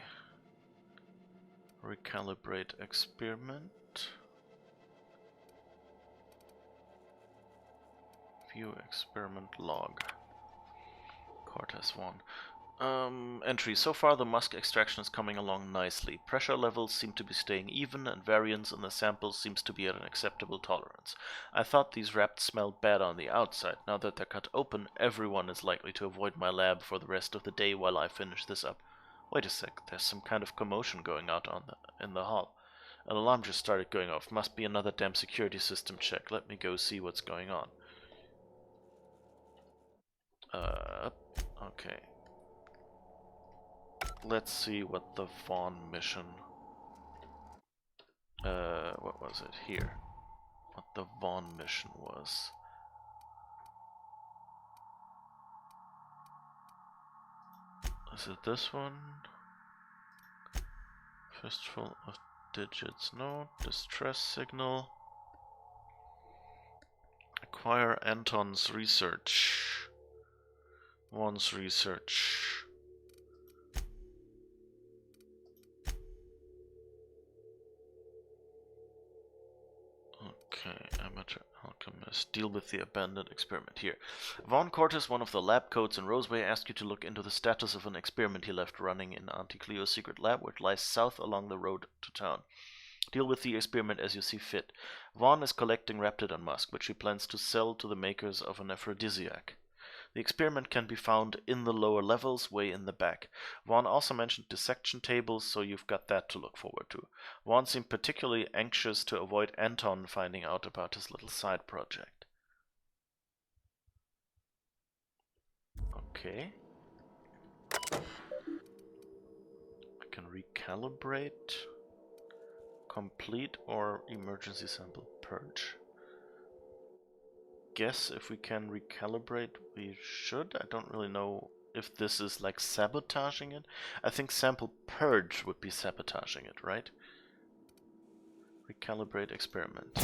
Recalibrate experiment. View experiment log. Cortez 1. Entry. So far the musk extraction is coming along nicely. Pressure levels seem to be staying even and variance in the samples seems to be at an acceptable tolerance. I thought these wraps smelled bad on the outside. Now that they're cut open, everyone is likely to avoid my lab for the rest of the day while I finish this up. Wait a sec, there's some kind of commotion going out in the hall. An alarm just started going off. Must be another damn security system check. Let me go see what's going on. Okay. Let's see what the Vaughn mission... what was it? Here. What the Vaughn mission was. Is it this one? Fistful of digits. No. Distress signal. Acquire Anton's research. Vaughn's research. Okay, Amateur alchemist. Deal with the abandoned experiment here. Vaughn Cortez, one of the lab coats in Roseway, asked you to look into the status of an experiment he left running in Auntie Cleo's secret lab, which lies south along the road to town. Deal with the experiment as you see fit. Vaughn is collecting Raptidon musk, which he plans to sell to the makers of an aphrodisiac. The experiment can be found in the lower levels, way in the back. Vaughn also mentioned dissection tables, so you've got that to look forward to. Vaughn seemed particularly anxious to avoid Anton finding out about his little side project. Okay. I can recalibrate, complete, or emergency sample purge. Guess if we can recalibrate, we should. I don't really know if this is like sabotaging it. I think sample purge would be sabotaging it, right? Recalibrate experiment.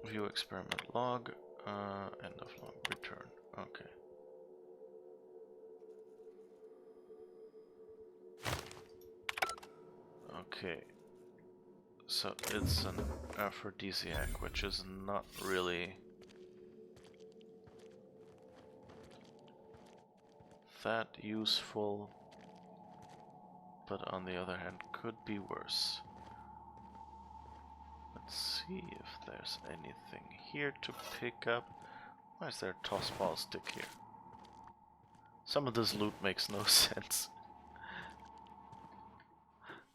View experiment log. End of log. Return. Okay. Okay. So it's an aphrodisiac, which is not really that useful, but on the other hand could be worse. Let's see if there's anything here to pick up. Why is there a toss ball stick here? Some of this loot makes no sense.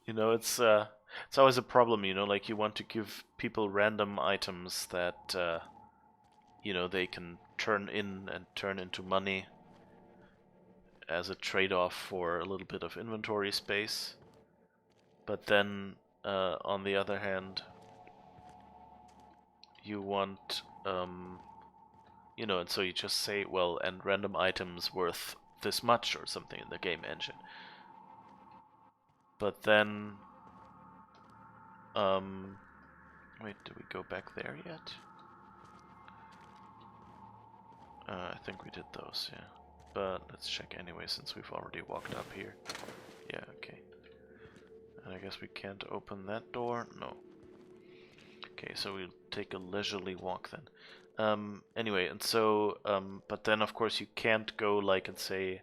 You know, it's always a problem, you know, like you want to give people random items that, you know, they can turn in and turn into money as a trade-off for a little bit of inventory space. But then, on the other hand, you want, you know, and so you just say, well, and random items worth this much or something in the game engine. But then, wait, did we go back there yet? I think we did those, yeah. But let's check anyway, since we've already walked up here. Yeah, okay. And I guess we can't open that door? No. Okay, so we'll take a leisurely walk then. Anyway, and so, but then of course you can't go like and say,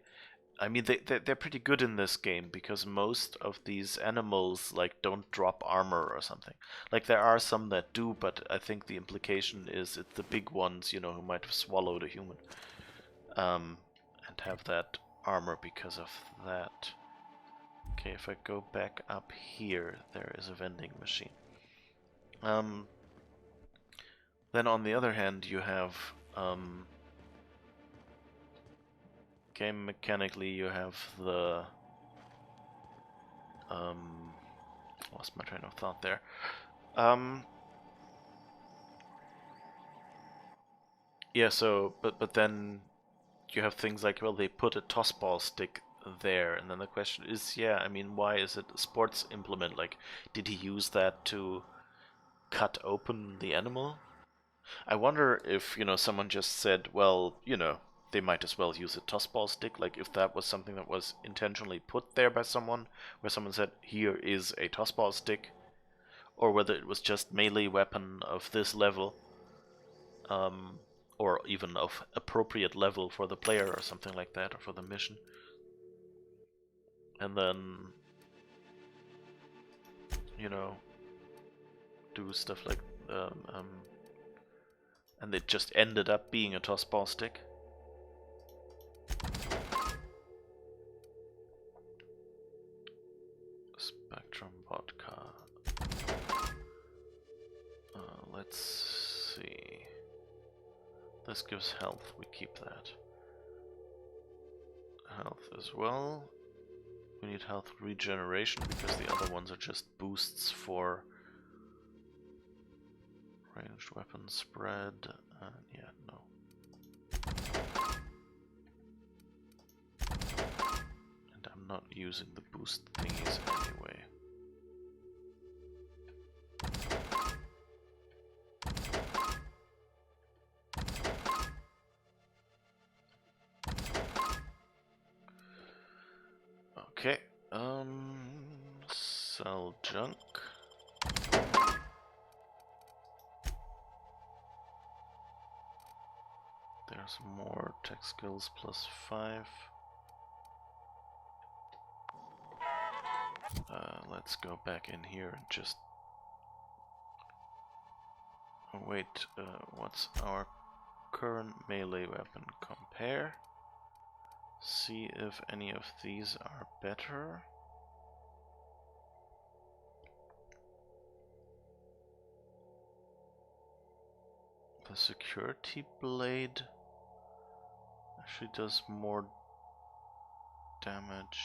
I mean, they're pretty good in this game because most of these animals like don't drop armor or something. Like there are some that do, but I think the implication is it's the big ones, you know, who might have swallowed a human, and have that armor because of that. Okay, if I go back up here, there is a vending machine. Then on the other hand, you have game mechanically, you have the lost my train of thought there. Yeah, so but then you have things like, well, they put a toss ball stick there, and then the question is, yeah, I mean, why is it a sports implement? Like, did he use that to cut open the animal? I wonder if, you know, someone just said, well, you know, they might as well use a tossball stick, like if that was something that was intentionally put there by someone, where someone said, here is a tossball stick, or whether it was just melee weapon of this level, or even of appropriate level for the player or something like that, or for the mission. And then, you know, do stuff like, and it just ended up being a tossball stick. Spectrum vodka. Let's see. This gives health, we keep that. Health as well. We need health regeneration because the other ones are just boosts for ranged weapon spread. Yeah, no. And I'm not using the boost thingies anyway. Okay, sell junk. There's more tech skills +5. Let's go back in here and just... Oh, wait, what's our current melee weapon? Compare. See if any of these are better. The security blade actually does more damage.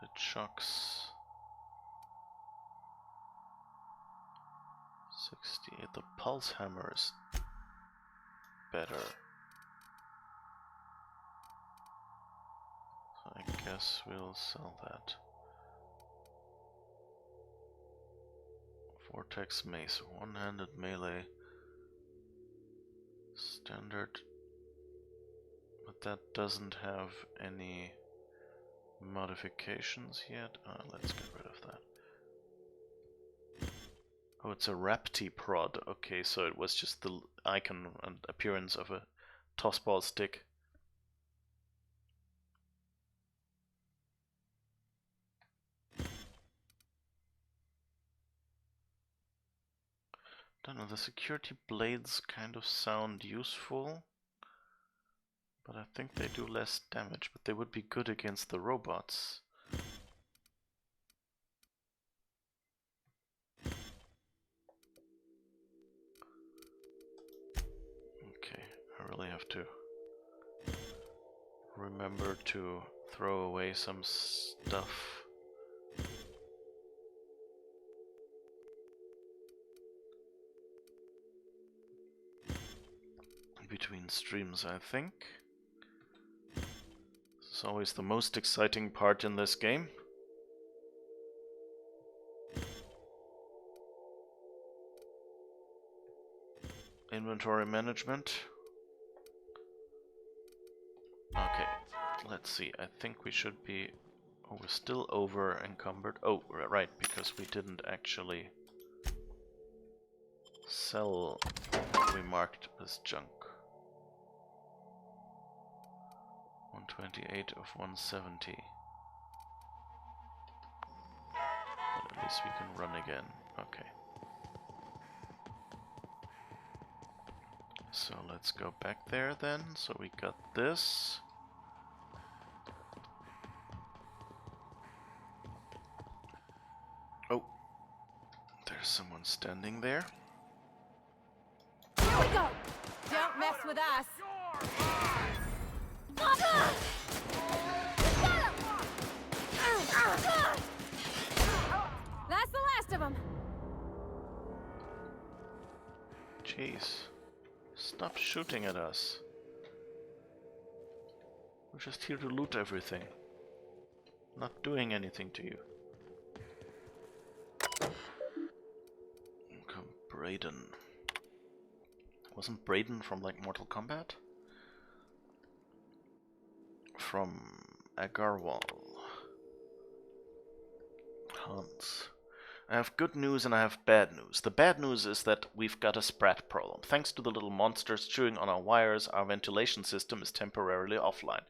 It shocks 68. The pulse hammer is better. So I guess we'll sell that. Vortex mace, one-handed melee, standard, but that doesn't have any modifications yet. Let's get rid of that. Oh, it's a Rapti prod. Okay, so it was just the icon and appearance of a tossball stick. Don't know, the security blades kind of sound useful, but I think they do less damage, but they would be good against the robots. Okay, I really have to remember to throw away some stuff. Between streams, I think. This is always the most exciting part in this game. Inventory management. Okay, let's see. I think we should be... Oh, we're still over encumbered. Oh, right, because we didn't actually sell what we marked as junk. 128 of 170. But at least we can run again. Okay. So let's go back there then. So we got this. Oh, there's someone standing there. Here we go! Don't mess with us! That's the last of them! Jeez. Stop shooting at us. We're just here to loot everything. Not doing anything to you. Come, Brayden. Wasn't Brayden from like Mortal Kombat? From Agarwal. Hans. I have good news and I have bad news. The bad news is that we've got a Sprat problem. Thanks to the little monsters chewing on our wires, our ventilation system is temporarily offline.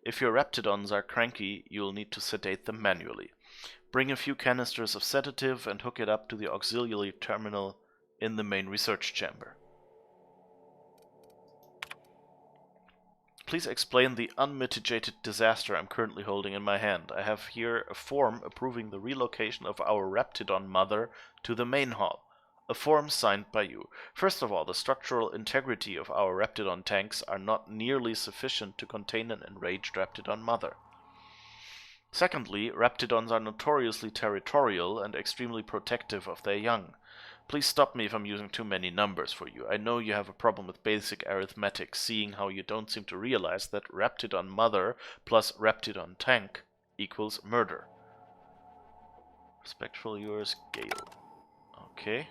If your Raptidons are cranky, you'll need to sedate them manually. Bring a few canisters of sedative and hook it up to the auxiliary terminal in the main research chamber. Please explain the unmitigated disaster I'm currently holding in my hand. I have here a form approving the relocation of our Raptidon mother to the main hall. A form signed by you. First of all, the structural integrity of our Raptidon tanks are not nearly sufficient to contain an enraged Raptidon mother. Secondly, Raptidons are notoriously territorial and extremely protective of their young. Please stop me if I'm using too many numbers for you. I know you have a problem with basic arithmetic, seeing how you don't seem to realize that Raptidon mother plus Raptidon tank equals murder. Respectful yours, Gale. Okay.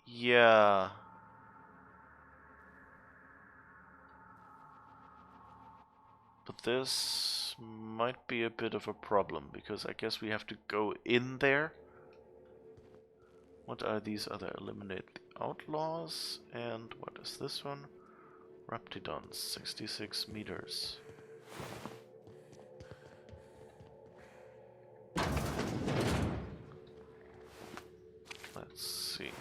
Yeah. But this might be a bit of a problem, because I guess we have to go in there. What are these other? Eliminate the outlaws, and what is this one? Raptidons, 66 meters. Let's see.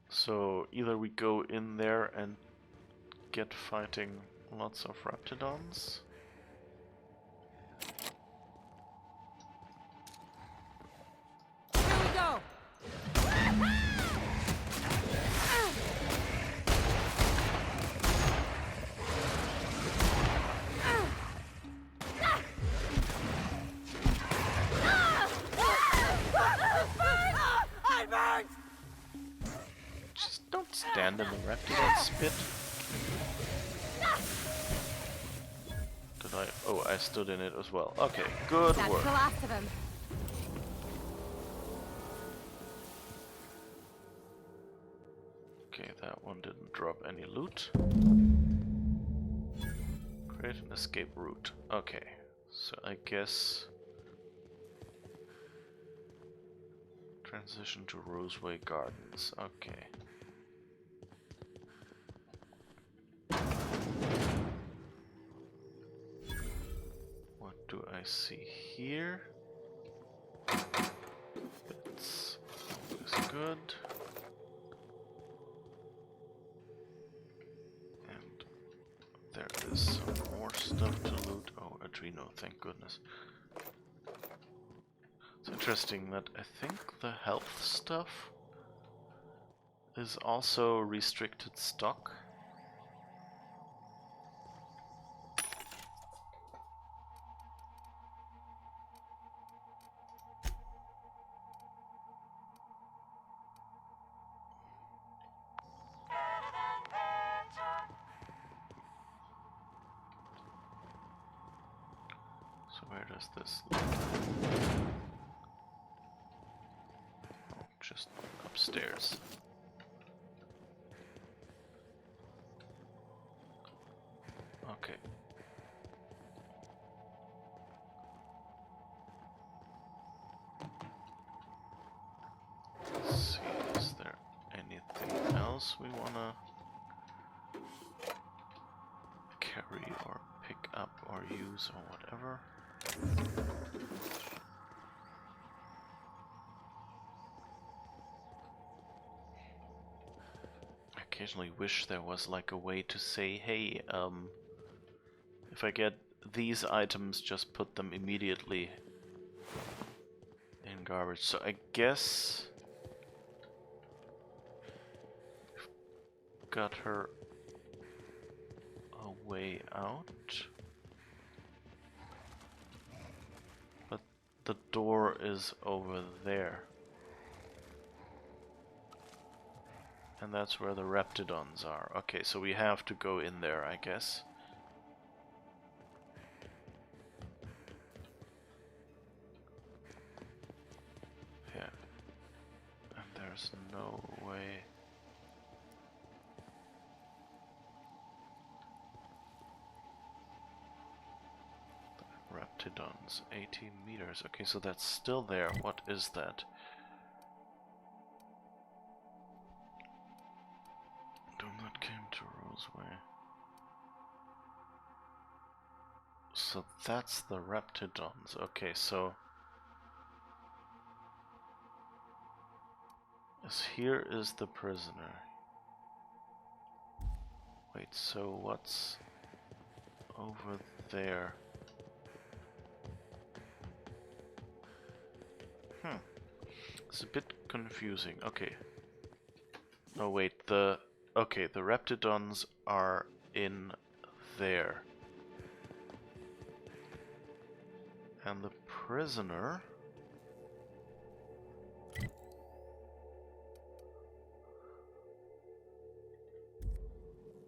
So either we go in there and get fighting lots of Raptidons. Here we go. Just don't stand in the Raptidon spit. Did I? Oh, I stood in it as well. Okay, good That's work. the last of him. Okay, that one didn't drop any loot. Create an escape route. Okay, so I guess transition to Roseway Gardens. Okay. What do I see here? It's always good. And there is some more stuff to loot. Oh, Adreno, thank goodness. It's interesting that I think the health stuff is also restricted stock. So where does this lead? Oh, just upstairs. Okay. Let's see, is there anything else we wanna carry or pick up or use or whatever? I occasionally wish there was like a way to say, hey, if I get these items, just put them immediately in garbage. So I guess we've got her a way out. But the door is over there. And that's where the Raptidons are. Okay, so we have to go in there, I guess. Yeah. And there's no way. The Raptidons, 18 meters. Okay, so that's still there. What is that? Donut came to Roseway. So that's the Raptidons. Okay, so here is the prisoner. Wait, so what's over there? It's a bit confusing. Okay. Oh wait, okay, the Raptidons are in there. And the prisoner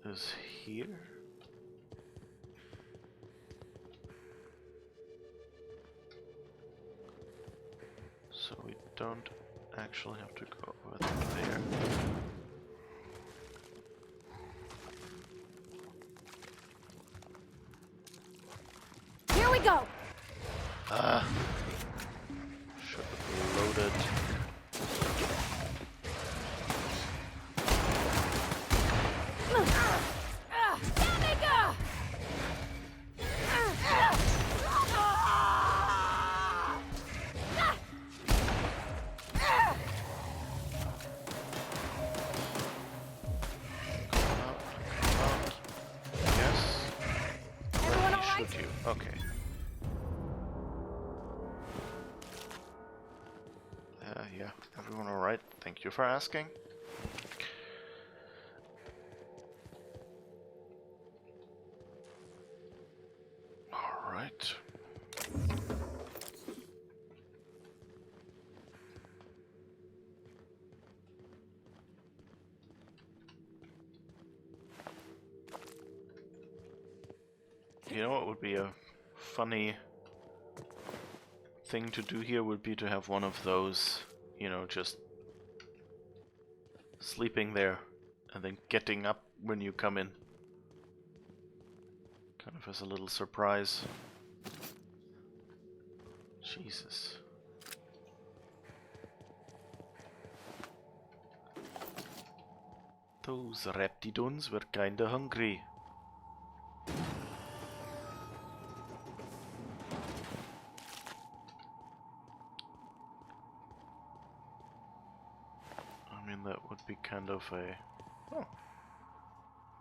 is here. So we don't actually have to go over there. go! Should have loaded. Let me go! Yes. Everyone Let all me right? shoot you. Okay. Yeah. Everyone all right? Thank you for asking. All right. You know what would be a funny thing to do here would be to have one of those, you know, just sleeping there and then getting up when you come in. Kind of as a little surprise. Jesus. Those reptidons were kinda hungry. I mean, that would be kind of a... Oh.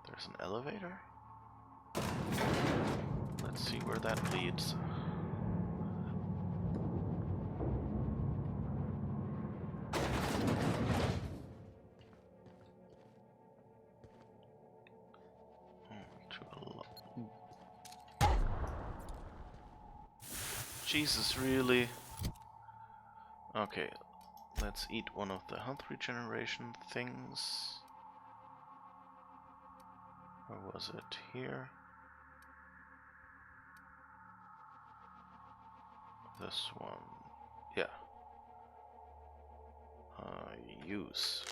There's an elevator? Let's see where that leads. Jesus, really? Okay, let's eat one of the health regeneration things. Where was it? Here? This one. Yeah. Use.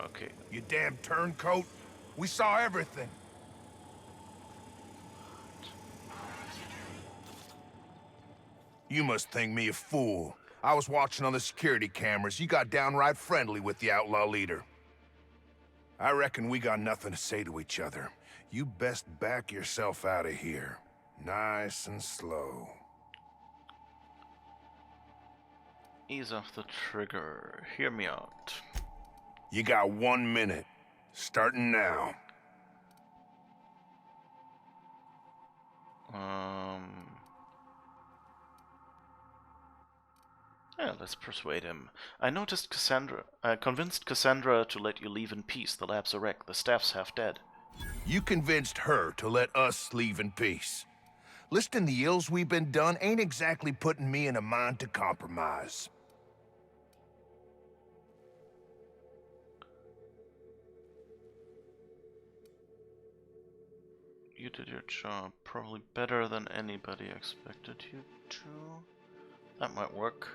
Okay. You damn turncoat. We saw everything. You must think me a fool. I was watching on the security cameras. You got downright friendly with the outlaw leader. I reckon we got nothing to say to each other. You best back yourself out of here. Nice and slow. Ease off the trigger. Hear me out. You got 1 minute. Starting now. Yeah, let's persuade him. I noticed Cassandra. I convinced Cassandra to let you leave in peace. The lab's a wreck. The staff's half dead. You convinced her to let us leave in peace. Listing the ills we've been done ain't exactly putting me in a mind to compromise. You did your job probably better than anybody expected you to. That might work.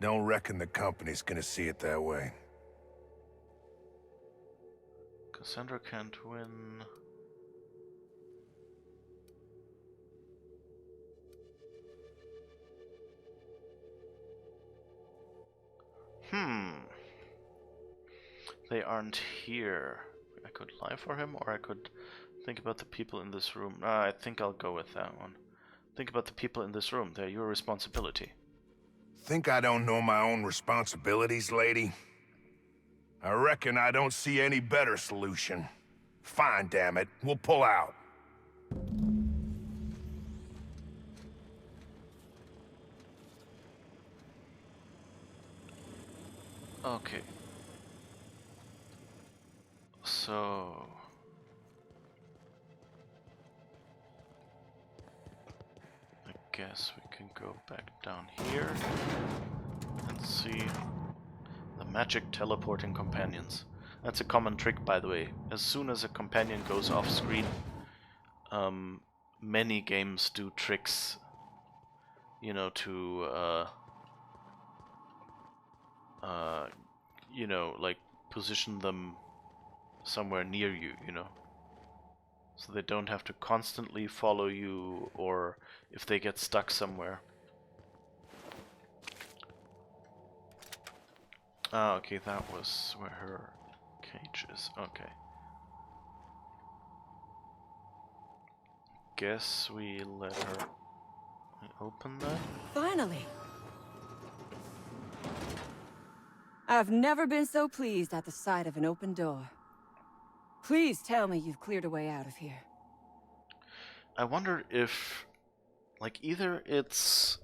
Don't reckon the company's gonna see it that way. Cassandra can't win. They aren't here. I could lie for him, or I could think about the people in this room. I think I'll go with that one. Think about the people in this room. They're your responsibility. Think I don't know my own responsibilities, lady? I reckon I don't see any better solution. Fine, damn it. We'll pull out. Okay. So... I guess we can go back down here and see the magic teleporting companions. That's a common trick, by the way. As soon as a companion goes off screen, many games do tricks, you know, to you know, like position them somewhere near you, you know, so they don't have to constantly follow you, or if they get stuck somewhere. Ah, okay, that was where her cage is. Okay. Guess we let her open that. Finally! I've never been so pleased at the sight of an open door. Please tell me you've cleared a way out of here. I wonder if, like, either it's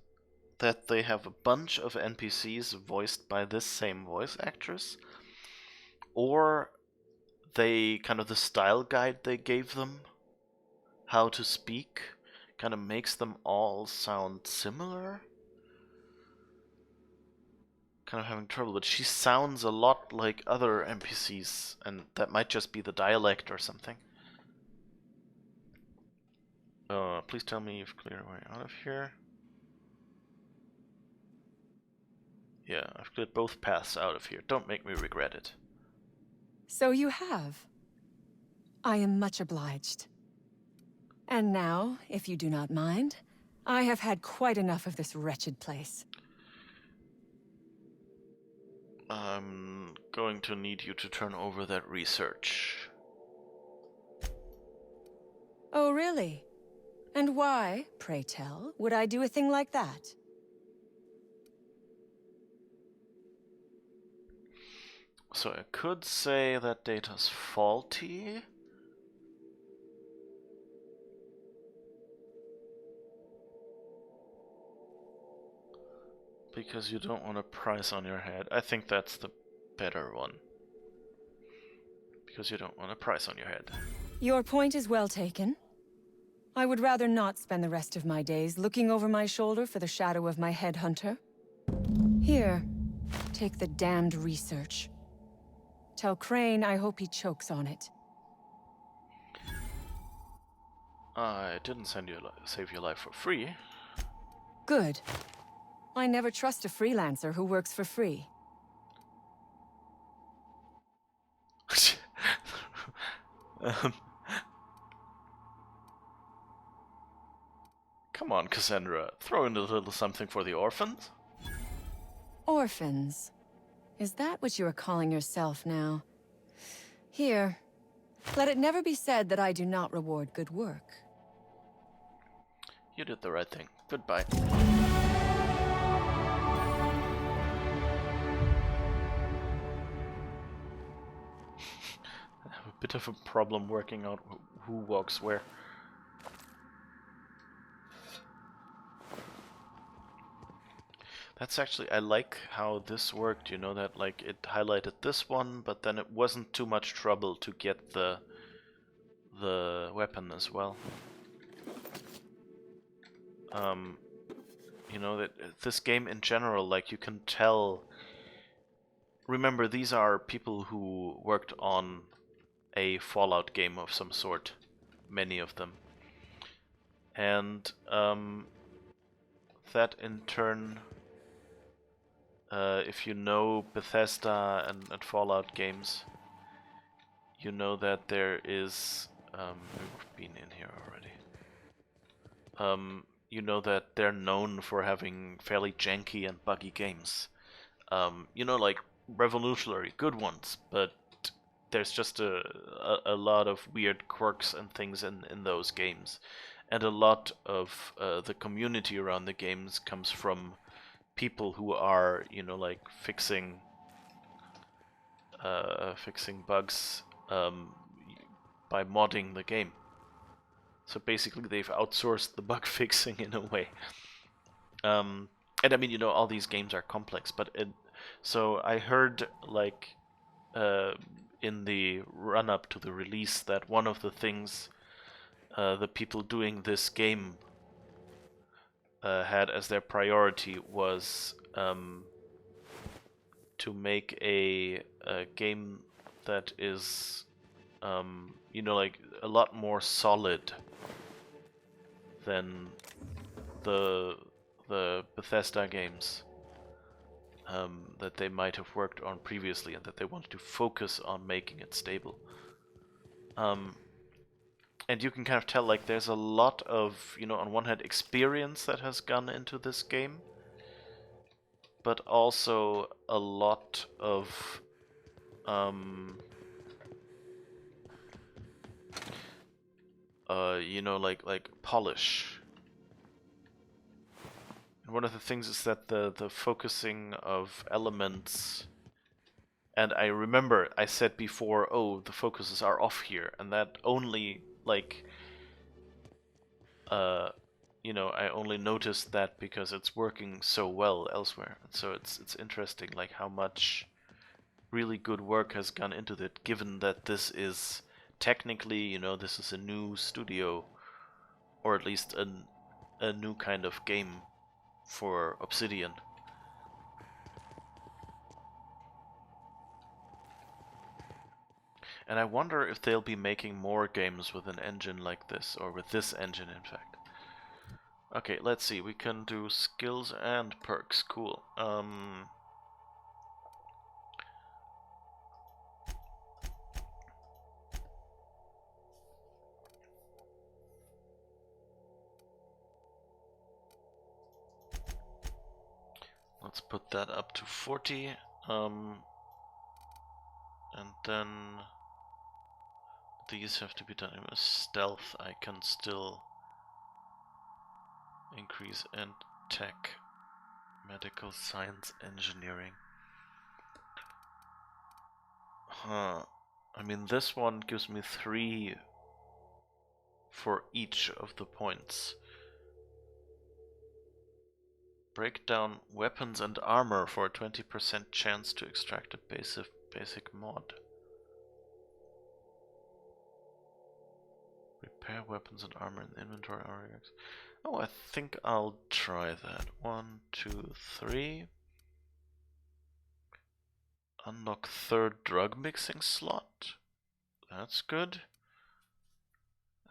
that they have a bunch of NPCs voiced by this same voice actress, or they kind of the style guide they gave them, how to speak, kind of makes them all sound similar. Kind of having trouble, but she sounds a lot like other NPCs, and that might just be the dialect or something. Please tell me you've cleared a way out of here. Yeah, I've cleared both paths out of here. Don't make me regret it. So you have. I am much obliged. And now, if you do not mind, I have had quite enough of this wretched place. I'm going to need you to turn over that research. Oh, really? And why, pray tell, would I do a thing like that? So I could say that data's faulty. Because you don't want a price on your head. I think that's the better one. Because you don't want a price on your head. Your point is well taken. I would rather not spend the rest of my days looking over my shoulder for the shadow of my headhunter. Here, take the damned research. Tell Crane I hope he chokes on it. I didn't save your life for free. Good. I never trust a freelancer who works for free. Come on, Cassandra. Throw in a little something for the orphans. Orphans. Is that what you are calling yourself now? Here. Let it never be said that I do not reward good work. You did the right thing. Goodbye. I have a bit of a problem working out who walks where. That's actually, I like how this worked, you know, that like it highlighted this one, but then it wasn't too much trouble to get the weapon as well. You know, that this game in general, like you can tell, remember these are people who worked on a Fallout game of some sort, many of them. And that in turn, if you know Bethesda and Fallout games, you know that there is, we've been in here already. You know that they're known for having fairly janky and buggy games. You know, like revolutionary good ones, but there's just a lot of weird quirks and things in those games. And a lot of the community around the games comes from people who are, you know, like fixing bugs by modding the game. So basically they've outsourced the bug fixing in a way. And I mean, you know, all these games are complex, but so I heard like in the run-up to the release that one of the things the people doing this game had as their priority was to make a game that is, you know, like a lot more solid than the Bethesda games that they might have worked on previously, and that they wanted to focus on making it stable. And you can kind of tell, like, there's a lot of, you know, on one hand, experience that has gone into this game, but also a lot of you know, like polish. And one of the things is that the focusing of elements, and I remember I said before, oh, the focuses are off here, and that only, like, you know, I only noticed that because it's working so well elsewhere. And so it's interesting, like, how much really good work has gone into it, given that this is technically, you know, this is a new studio, or at least a new kind of game for Obsidian. And I wonder if they'll be making more games with an engine like this, or with this engine, in fact. Okay, let's see. We can do skills and perks. Cool. Let's put that up to 40. And then these have to be done with stealth. I can still increase and tech, medical science, engineering. Huh. I mean, this one gives me 3 for each of the points. Break down weapons and armor for a 20% chance to extract a basic mod. Repair weapons and armor in the inventory. Oh, I think I'll try that. 1, 2, 3. Unlock 3rd drug mixing slot. That's good.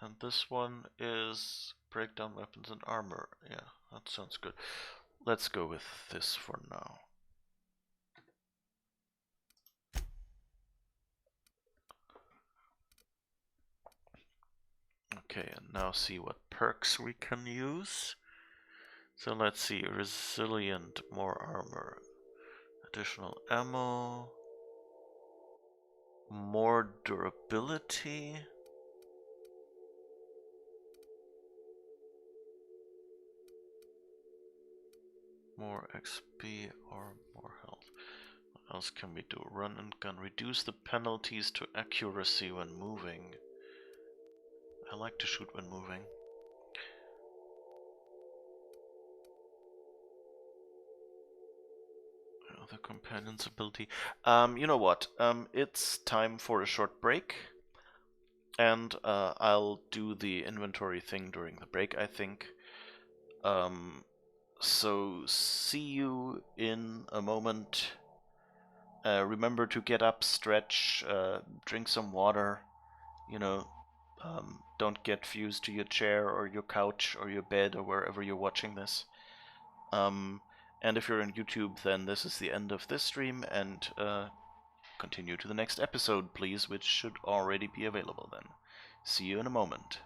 And this one is break down weapons and armor. Yeah, that sounds good. Let's go with this for now. Okay, and now see what perks we can use. So let's see, resilient, more armor, additional ammo, more durability, more XP, or more health. What else can we do? Run and gun, reduce the penalties to accuracy when moving. I like to shoot when moving. The companion's ability. You know what? It's time for a short break, and I'll do the inventory thing during the break, I think. So see you in a moment. Remember to get up, stretch, drink some water. You know, don't get fused to your chair or your couch or your bed or wherever you're watching this. And if you're on YouTube, then this is the end of this stream, and continue to the next episode, please, which should already be available then. See you in a moment.